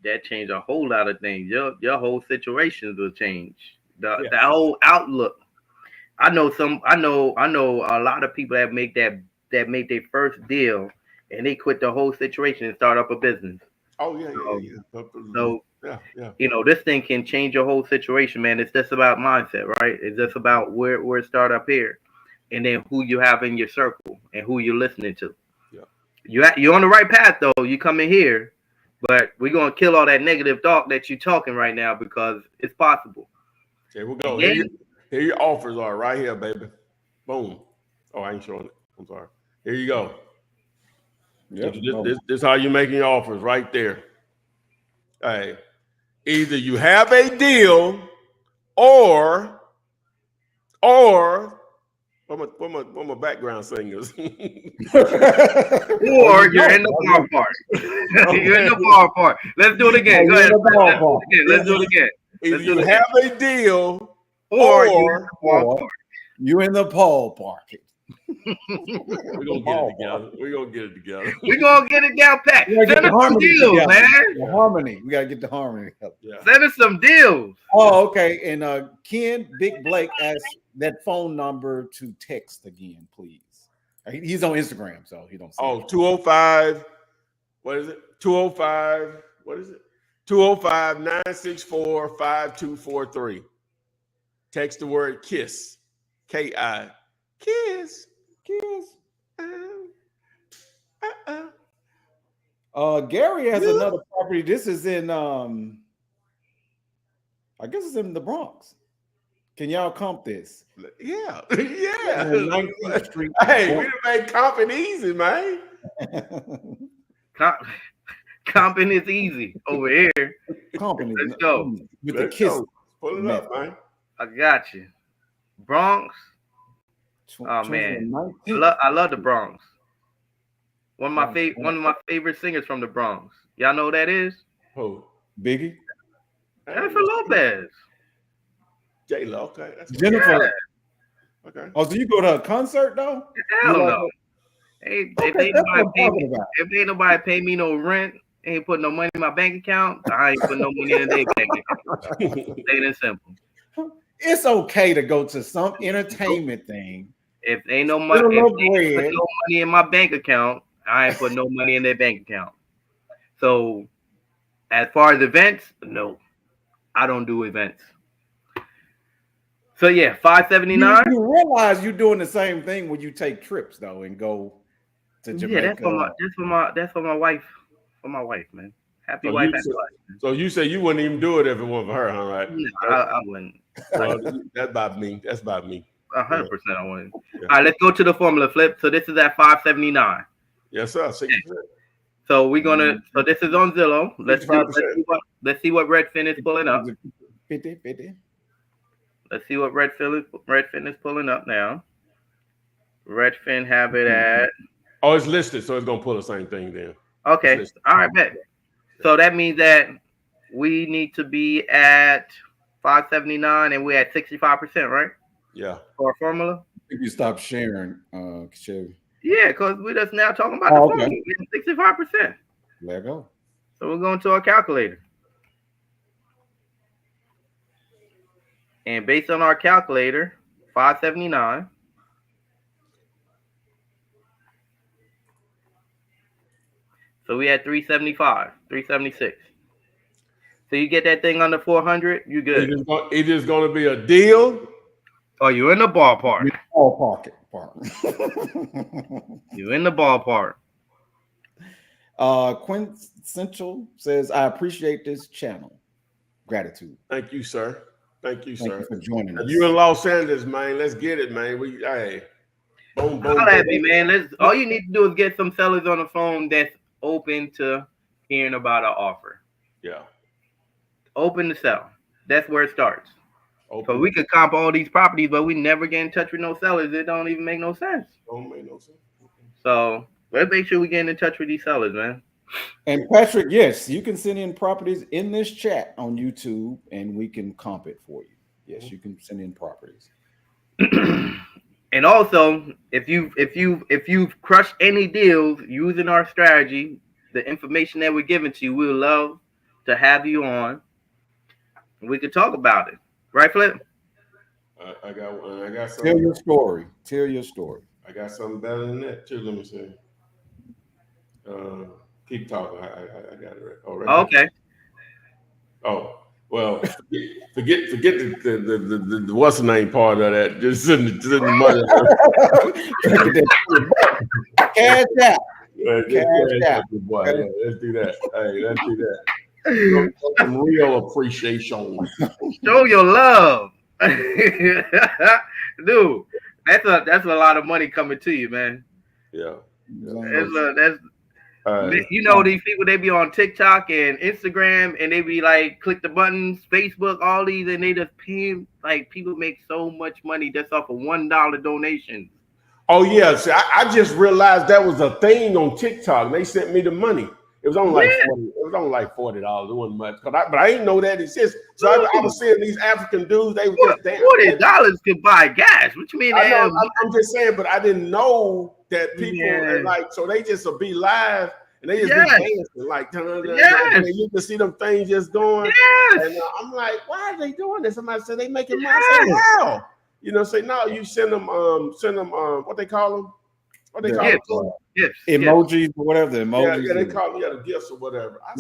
That changed a whole lot of things. Your whole situations will change. The whole outlook. I know a lot of people that make their first deal and they quit the whole situation and start up a business. Oh yeah. So this thing can change your whole situation, man. It's just about mindset, right? It's just about where it start up here, and then who you have in your circle and who you're listening to. Yeah, you're on the right path though. You come in here. But we're gonna kill all that negative talk that you're talking right now because it's possible. Here we go. Here your offers are right here, baby. Boom. Oh, I ain't showing it. I'm sorry. Here you go. Yep. This how you're making your offers right there. Hey, either you have a deal or what my background singers. Or you're in the ballpark. You're in the ballpark. Let's do it again. Go ahead. Let's do it again. Either you have a deal or you're in the ballpark. We're gonna get it together. We're gonna get it together. We're gonna get it down pat. Send us some deals, man. The harmony. We gotta get the harmony. Yeah. Send us some deals. Oh, okay. And Ken Big Blake asked that phone number to text again, please. He's on Instagram, so he don't see it. 205. What is it? 205. What is it? 205-964-5243. Text the word KISS. K-I. Kiss. Gary has another property. This is in I guess it's in the Bronx. Can y'all comp this? Yeah. 19th Street. Hey, we done made comping easy, man. Comping is easy over here. Comping. Let's go. With the kiss. Pull it up, man. I got you. Bronx. Oh man, I love the Bronx. One of my favorite singers from the Bronx. Y'all know who that is? Who? Biggie. Jennifer Lopez. J-Lo. Okay. That's Jennifer. Yeah. Okay. Oh, so you go to a concert though? Hell no. Hey, if ain't nobody pay me no rent, ain't put no money in my bank account, I ain't put no money in their bank account. Plain and simple. It's okay to go to some entertainment thing. If ain't no money, put no money in my bank account, I ain't put no money in their bank account. So, as far as events, no, I don't do events. So yeah, $579. You realize you're doing the same thing when you take trips though and go to Jamaica. Yeah, that's for my wife. For my wife, man. Happy wife. So you say you wouldn't even do it if it wasn't for her, huh? Right? No, I wouldn't. Well, that's about me. That's about me. 100% I wouldn't. Yeah. All right, let's go to the formula flip. So this is at $579. Yes, sir. 6%. So we're gonna. So this is on Zillow. Let's see what Redfin is pulling up. 50. Let's see what Redfin is pulling up now. Redfin have it at. Oh, it's listed, so it's gonna pull the same thing then. Okay. All right, bet. So that means that we need to be at 579 and we're at 65%, right? Yeah. For our formula. I think you stop sharing, Chevy. Yeah, because we're just now talking about the formula. We're at 65%. Let go. So we're going to our calculator. And based on our calculator, 579. So we had 375, 376. So you get that thing under 400, you good. It is going to be a deal. Oh, you're in the ballpark. You're in the ballpark. Quintessential says, I appreciate this channel. gratitude. Thank you, sir. Thank you, Thank sir. you for joining us. If you in Los Angeles, man, let's get it, man. Hey, boom, boom, Holla at me, man. All you need to do is get some sellers on the phone that's open to hearing about our offer. Yeah. Open to sell. That's where it starts. Open. So we could comp all these properties, but we never get in touch with no sellers. It don't even make no sense. Don't make no sense. So let's make sure we get in touch with these sellers, man. And Patrick, yes, you can send in properties in this chat on YouTube, and we can comp it for you. Yes, you can send in properties. And also, if you've crushed any deals using our strategy, the information that we're giving to you, we would love to have you on. We could talk about it, right, Flip? I got something. Tell your story. Tell your story. I got something better than that too. Let me see. Keep talking. I got it right. Oh, right. Okay. Oh, well, forget the what's the name part of that. Just send the money. Cash out. Cash out, boy. Yeah, let's do that. Hey, let's do that. Some real appreciation. Show your love, dude. That's a lot of money coming to you, man. Yeah. You know, these people, they be on TikTok and Instagram, and they be like, click the buttons, Facebook, all these, and they just paying. Like, people make so much money just off of $1 donations. Oh yeah, see, I just realized that was a thing on TikTok. They sent me the money. It was only like $40. It was only like $40. It wasn't much, but I didn't know that exists. So I was seeing these African dudes. They were just damn. $40 could buy gas. What you mean? I'm just saying, but I didn't know that people are like. So they just will be live and they just be dancing like. And you can see them things just going. Yes. And I'm like, why are they doing this? Somebody said they making money. I said, how? You know, say no. You send them what they call them. What they call them? Emojis or whatever. The emojis. Yeah, they call me the gifts or whatever. I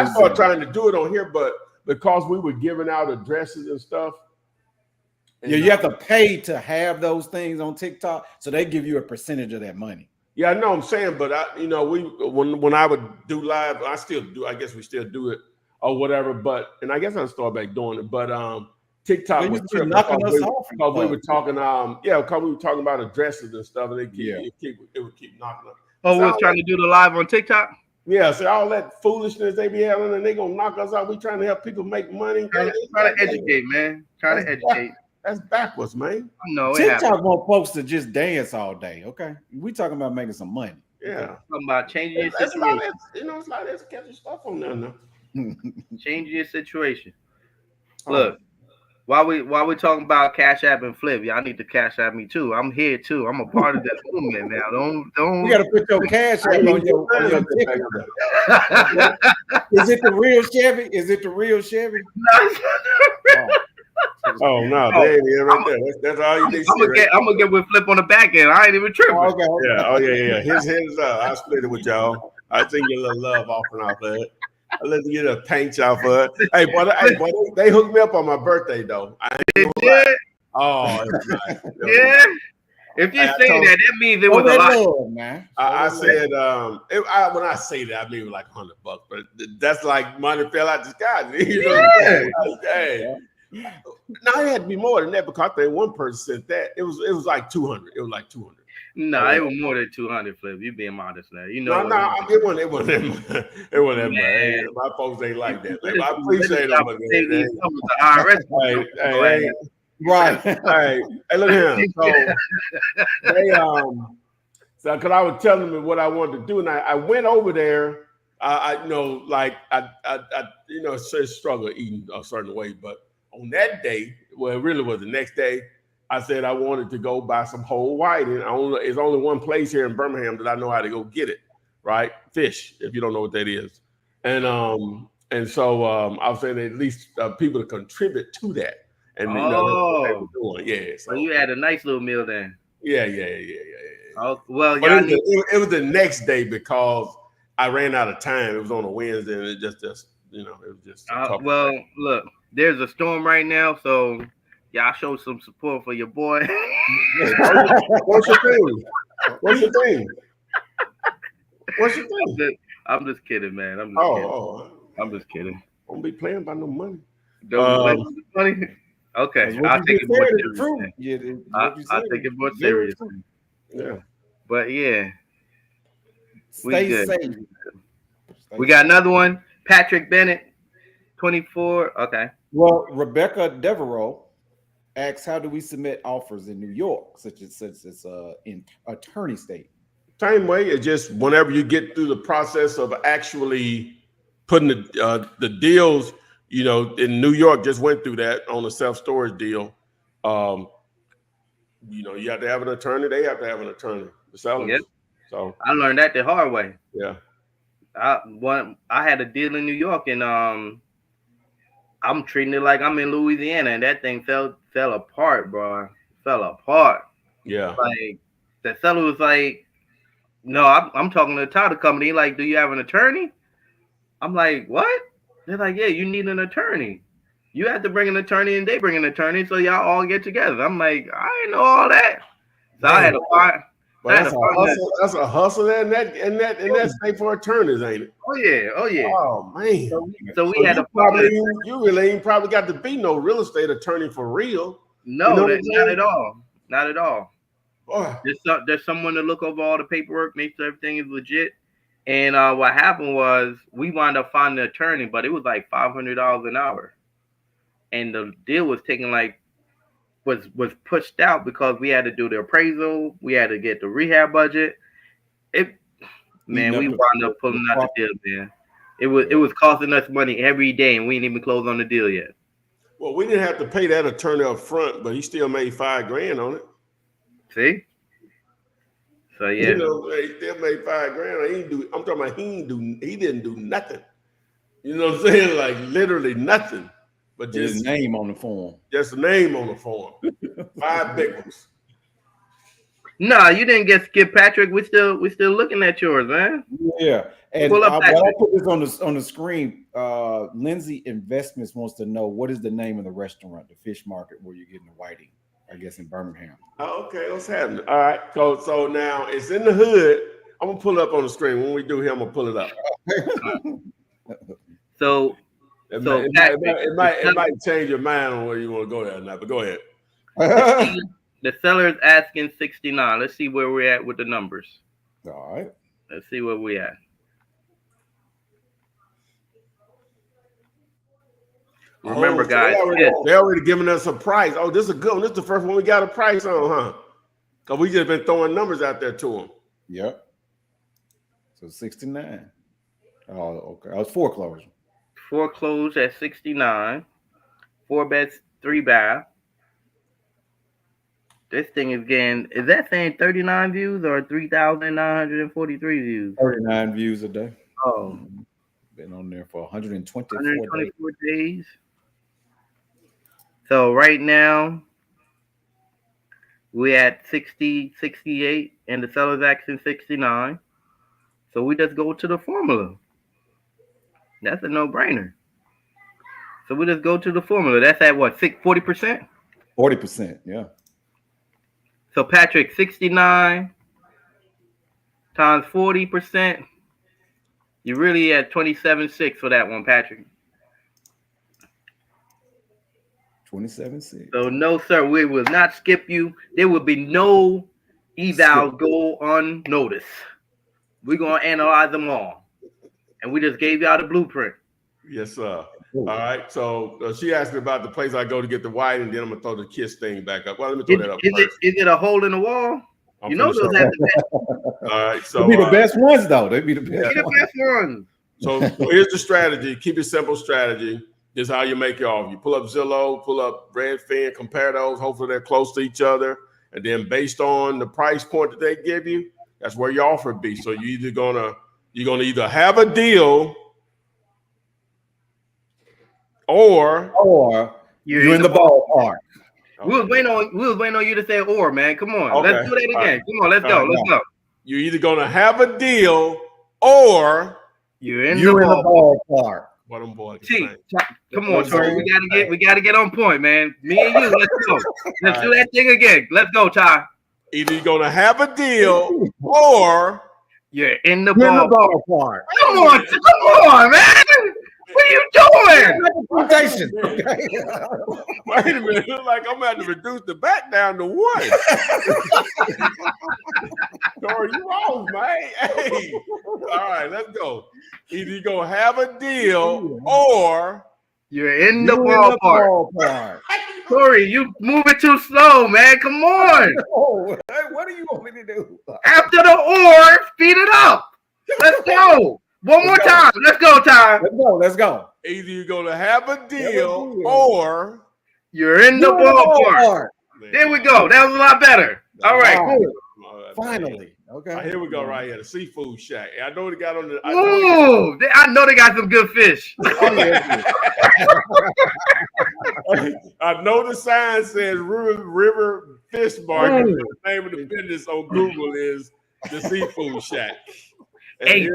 started trying to do it on here, but because we were giving out addresses and stuff. And you have to pay to have those things on TikTok, so they give you a percentage of that money. Yeah, I know what I'm saying, but when I would do live, I still do. I guess we still do it or whatever. But I guess I'll start back doing it. But TikTok was knocking us off because we were talking. Because we were talking about addresses and stuff, and it would keep knocking us. Oh, we're trying to do the live on TikTok. Yeah, so all that foolishness they be having, and they gonna knock us out. We trying to help people make money. Trying to educate, man. Trying to educate. That's backwards, man. No, TikTok want folks to just dance all day. Okay, we talking about making some money. Yeah, talking about changing your situation. It's a lot of catchy stuff on there now. Changing your situation. Look. While we talking about Cash App and Flip, y'all need to Cash App me too. I'm here too. I'm a part of this movement now. Don't. You got to put your Cash App on your ticket. Is it the real Chevy? Is it the real Chevy? Oh no, there it is right there. That's all you need. I'm gonna get with Flip on the back end. I ain't even tripping. Okay. Yeah. Oh yeah. His hands up. I split it with y'all. I think a little love offering off of it. I let you get a paint y'all for it. Hey, boy, they hooked me up on my birthday though. Oh, nice. Yeah. If you say that means it was a lot. Man. I said, when I say that, I mean like $100, but that's like money fell out the sky. You know? Hey. No, it had to be more than that because I think one person said that it was like 200. It was like 200. No, it was more than 200, Flip. You being modest now. You know. No, it wasn't that much. My folks ain't like that. Like, I appreciate them. Right. Hey, look here. So because I was telling them what I wanted to do, and I went over there. I struggle eating a certain way, but on that day, well, it really was the next day. I said I wanted to go buy some whole white, and it's only one place here in Birmingham that I know how to go get it, right? Fish, if you don't know what that is, and so I was saying at least people to contribute to that, and that's what they were doing. Yeah, so you had a nice little meal then. Yeah. Oh well, but it was the next day because I ran out of time. It was on a Wednesday, and it just it was just. Well, look, there's a storm right now, so. Y'all show some support for your boy. What's your thing? I'm just kidding, man. I'm just kidding. Won't be playing by no money. Don't play with the money. Okay, I'll take it more serious. I'll take it more serious. Yeah. But yeah. Stay safe. We got another one. Patrick Bennett, 24. Okay. Well, Rebecca Devereaux asks, how do we submit offers in New York, such as in attorney state? Same way. It's just whenever you get through the process of actually putting the deals, you know, in New York just went through that on a self-storage deal. You know, you have to have an attorney. They have to have an attorney. The sellers. Yep. So I learned that the hard way. Yeah. I had a deal in New York, and I'm treating it like I'm in Louisiana, and that thing fell apart, bro. Fell apart. Yeah. Like the seller was like, "No, I'm talking to the title company. Like, do you have an attorney?" I'm like, "What?" They're like, "Yeah, you need an attorney. You have to bring an attorney, and they bring an attorney, so y'all all get together." I'm like, "I didn't know all that." So I had to find. That's a hustle in that state for attorneys, ain't it? Oh yeah. Oh man. So we had to you really ain't probably got to be no real estate attorney for real. No, you know not at all. Not at all. Boy. There's someone to look over all the paperwork, make sure everything is legit. And what happened was we wound up finding an attorney, but it was like $500 an hour, and the deal was taking was pushed out because we had to do the appraisal, we had to get the rehab budget. We wound up pulling out the deal, man. It was costing us money every day, and we didn't even close on the deal yet. Well, we didn't have to pay that attorney up front, but he still made $5,000 on it. See? So yeah, you know, he still made $5,000. I'm talking about he didn't do nothing. You know what I'm saying? Like literally nothing. But just his name on the form. Just a name on the form. 5 big ones. No, you didn't get skipped, Patrick. We still looking at yours, man. Yeah. And I'll put this on the screen. Lindsay Investments wants to know, what is the name of the restaurant, the fish market where you're getting the whiting, I guess in Birmingham. Oh, okay, what's happening? All right. So now it's in the hood. I'm gonna pull it up on the screen. When we do here, I'm gonna pull it up. So It might change your mind on where you want to go there or not, but go ahead. The seller is asking 69. Let's see where we're at with the numbers. All right. Let's see where we're at. Remember, guys, they already giving us a price. Oh, this is a good one. This is the first one we got a price on, huh? Because we just been throwing numbers out there to them. Yep. So 69. Oh, okay. I was foreclosure. Foreclosed at 69. 4 beds, 3 bath. This thing is that saying 39 views or 3,943 views? 39 views a day. Oh. Been on there for 124 days. So right now, we're at 60, 68, and the seller's asking 69. So we just go to the formula. That's a no-brainer. So we just go to the formula. That's at what, 40%? 40%, yeah. So Patrick, 69 times 40%. You're really at 27.6 for that one, Patrick. 27.6. So no, sir, we will not skip you. There will be no evals go unnoticed. We're gonna analyze them all, and we just gave y'all the blueprint. Yes, sir. All right. So she asked me about the place I go to get the white, and then I'm gonna throw the kiss thing back up. Well, let me throw that up first. Is it a hole in the wall? You know those have the best. All right. So they'd be the best ones, though. They'd be the best ones. So here's the strategy. Keep it simple strategy. This is how you make your offer. You pull up Zillow, pull up Redfin, compare those. Hopefully they're close to each other. And then based on the price point that they give you, that's where your offer be. So you're gonna either have a deal or you're in the ballpark. Okay. We was waiting on you to say or, man. Come on. Okay. Let's do that again. Right. Come on, let's go. Let's go. You're either gonna have a deal or you're in the ballpark. What them boys? Come on, Tori. We gotta get on point, man. Me and you, let's go. Let's do that thing again. Let's go, Ty. Either you're gonna have a deal or you're in the ballpark. Come on, man. What are you doing? Quotation. Wait a minute. Look like I'm going to reduce the back down to 1. Sorry, you wrong, man. Hey. All right, let's go. Either you're going to have a deal or you're in the ballpark. Corey, you moving too slow, man. Come on. Oh, what do you want me to do? After the or, speed it up. Let's go. One more time. Let's go, Ty. Let's go. Either you're going to have a deal or you're in the ballpark. There we go. That was a lot better. All right, cool. Finally. Okay. Here we go right here. The seafood shack. I know they got on the. I know they got some good fish. I know the sign says River Fish Market. The name of the business on Google is the Seafood Shack. And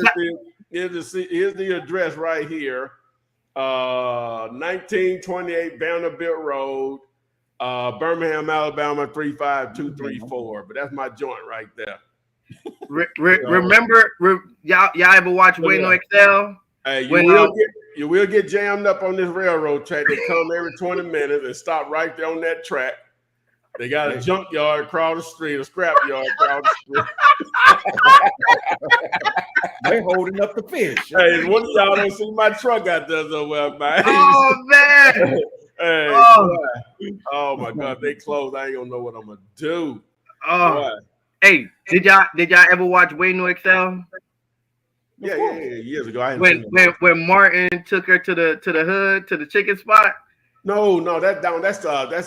here's the address right here. 1928 Vanderbilt Road, Birmingham, Alabama 35234. But that's my joint right there. Remember, y'all ever watch Wayno Excel? Hey, you will get jammed up on this railroad track. They come every 20 minutes and stop right there on that track. They got a junkyard across the street, a scrap yard across the street. They holding up the fish. Hey, one of y'all don't see my truck out there somewhere, man. Oh man. Hey, oh my God, they closed. I ain't gonna know what I'm gonna do. Oh. Hey, did y'all ever watch Wayno Excel? Yeah, years ago. When Martin took her to the hood, to the chicken spot. No, that's I got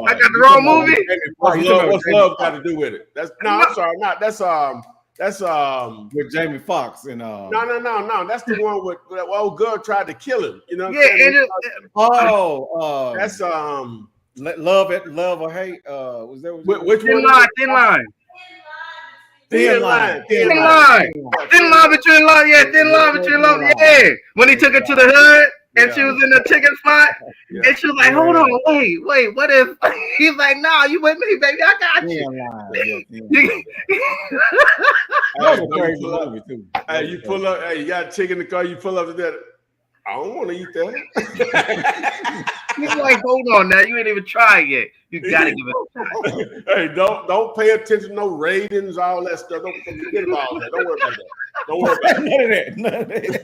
the wrong movie. What's love got to do with it? I'm sorry, that's with Jamie Foxx and No. That's the one with that old girl tried to kill him. You know what I'm saying? That's Love or Hate. Was that which Thin one? Line. Thin line between love. Yeah, thin line between love. Yeah. When he took her to the hood and she was in the chicken spot, and she was like, "Hold on, wait, what if?" He's like, "No, you with me, baby. I got you." That was a crazy movie too. Hey, you pull up. Hey, you got chicken in the car. You pull up to that. I don't want to eat that. He's like, hold on now, you ain't even tried yet. You gotta give it a try. Hey, don't pay attention to no ratings, all that stuff. Don't forget about all that. Don't worry about that. Don't worry about none of that.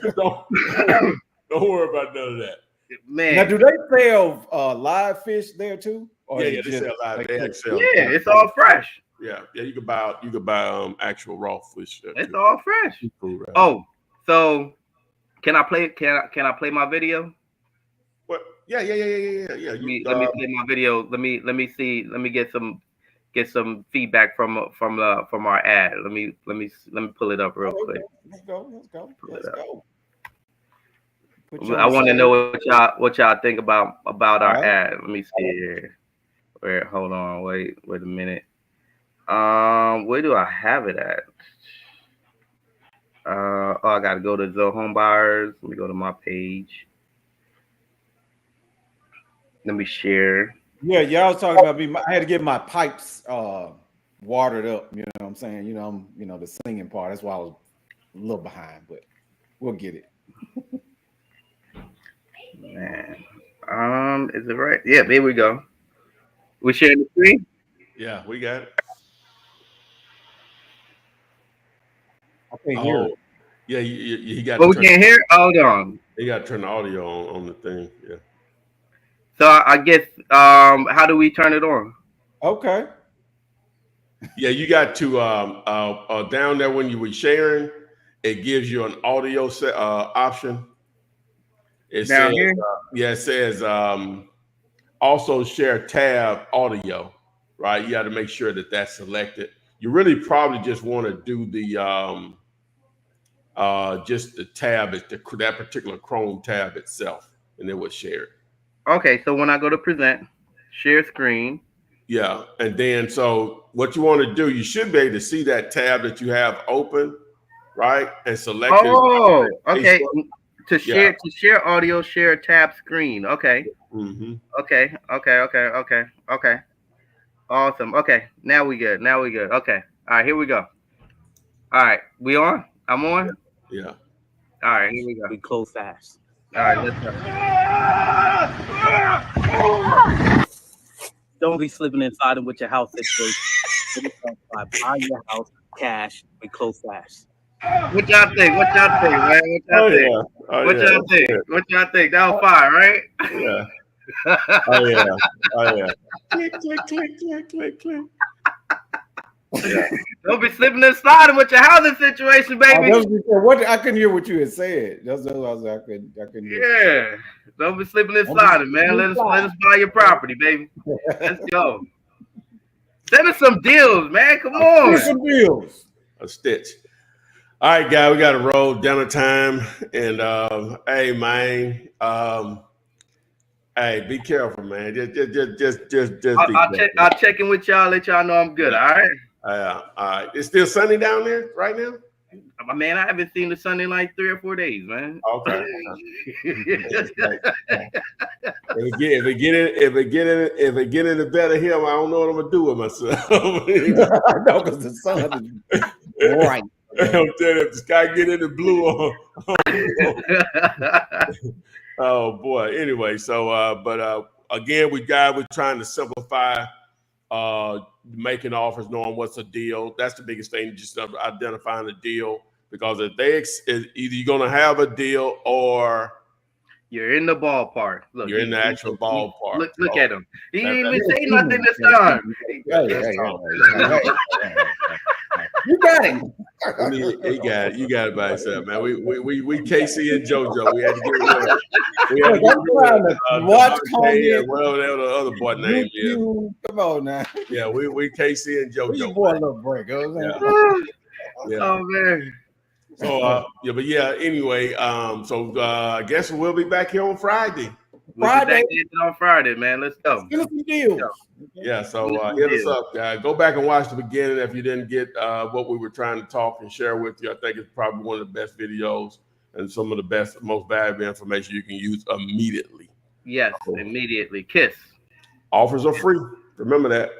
Don't worry about none of that. Man. Now, do they sell live fish there too? Or they sell live. They sell. Yeah, it's all fresh. Yeah. You could buy actual raw fish. It's all fresh. Food, right? Oh, so can I play my video? What? Yeah. Let me play my video. Let me see. Let me get some feedback from our ad. Let me pull it up real quick. Let's go. I want to know what y'all think about our ad. Let me see here. Hold on. Wait a minute. Where do I have it at? I gotta go to the home buyers. Let me go to my page. Let me share. Yeah, y'all was talking about me. I had to get my pipes watered up. You know what I'm saying? I'm the singing part. That's why I was a little behind, but we'll get it. Man, is it right? Yeah, there we go. We sharing the screen? Yeah, we got it. I can't hear it. Yeah, you got. But we can't hear. Hold on. You got to turn the audio on the thing. Yeah. So I guess how do we turn it on? Okay. Yeah, you got to down there when you were sharing, it gives you an audio option. It down says, here? It says also share tab audio, right? You got to make sure that that's selected. You really probably just want to do the just the tab, that particular Chrome tab itself, and then we'll share it. Okay, so when I go to present, share screen. Yeah, and then so what you want to do, you should be able to see that tab that you have open, right? And select it. Oh, okay. To share audio, share tab screen. Okay. Mm-hmm. Okay. Awesome. Okay, now we good. Okay. All right, here we go. All right, we on? I'm on? Yeah. All right, here we go. We close fast. All right, let's go. Don't be slipping inside with your house situation. Buy your house cash. We close fast. What y'all think? What y'all think, man? What y'all think? Oh, What y'all think? What y'all think? That was fire, right? Yeah. Oh yeah. Oh yeah. Click, click, click, click, click, click. Yeah. Don't be slipping and sliding with your housing situation, baby. What I couldn't hear what you had said. That's what I was. I couldn't hear. Yeah. Don't be slipping and sliding, man. Let us buy your property, baby. Let's go. Send us some deals, man. Come on. Some deals. A stitch. All right, guys, we got to roll dinner time. And hey, man, hey, be careful, man. Just be careful. I'll check in with y'all. Let y'all know I'm good. All right. All right. It's still sunny down there right now? Man, I haven't seen the sun in like 3 or 4 days, man. Okay. If it get any better here, I don't know what I'm gonna do with myself. No, because the sun is bright. I'm telling you, if the sky get into blue oh boy. Anyway, so again, we're trying to simplify making offers, knowing what's a deal. That's the biggest thing, just identifying a deal. Because if either you're gonna have a deal or you're in the ballpark. Look, you're in the actual ballpark. Look at him. He didn't even say nothing this time. You got it. I mean, you got it by yourself, man. We KC and JoJo. We had to get rid of. We had to get rid of whatever the other boy name is. Come on now. Yeah, we KC and JoJo. Your boy a little break. Yeah. Oh man. So anyway, I guess we'll be back here on Friday. On Friday, man. Let's go. Give us some deals. Yeah, so hit us up, guys. Go back and watch the beginning if you didn't get what we were trying to talk and share with you. I think it's probably one of the best videos and some of the best, most valuable information you can use immediately. Yes, immediately. KISS. Offers are free. Remember that.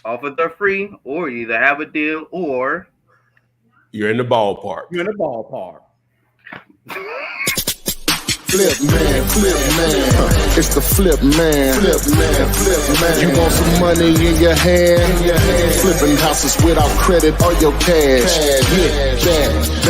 Offers are free, or you either have a deal or you're in the ballpark. You're in the ballpark. Flip man, it's the flip man. You want some money in your hand? Flipping houses without credit or your cash. Yeah, that.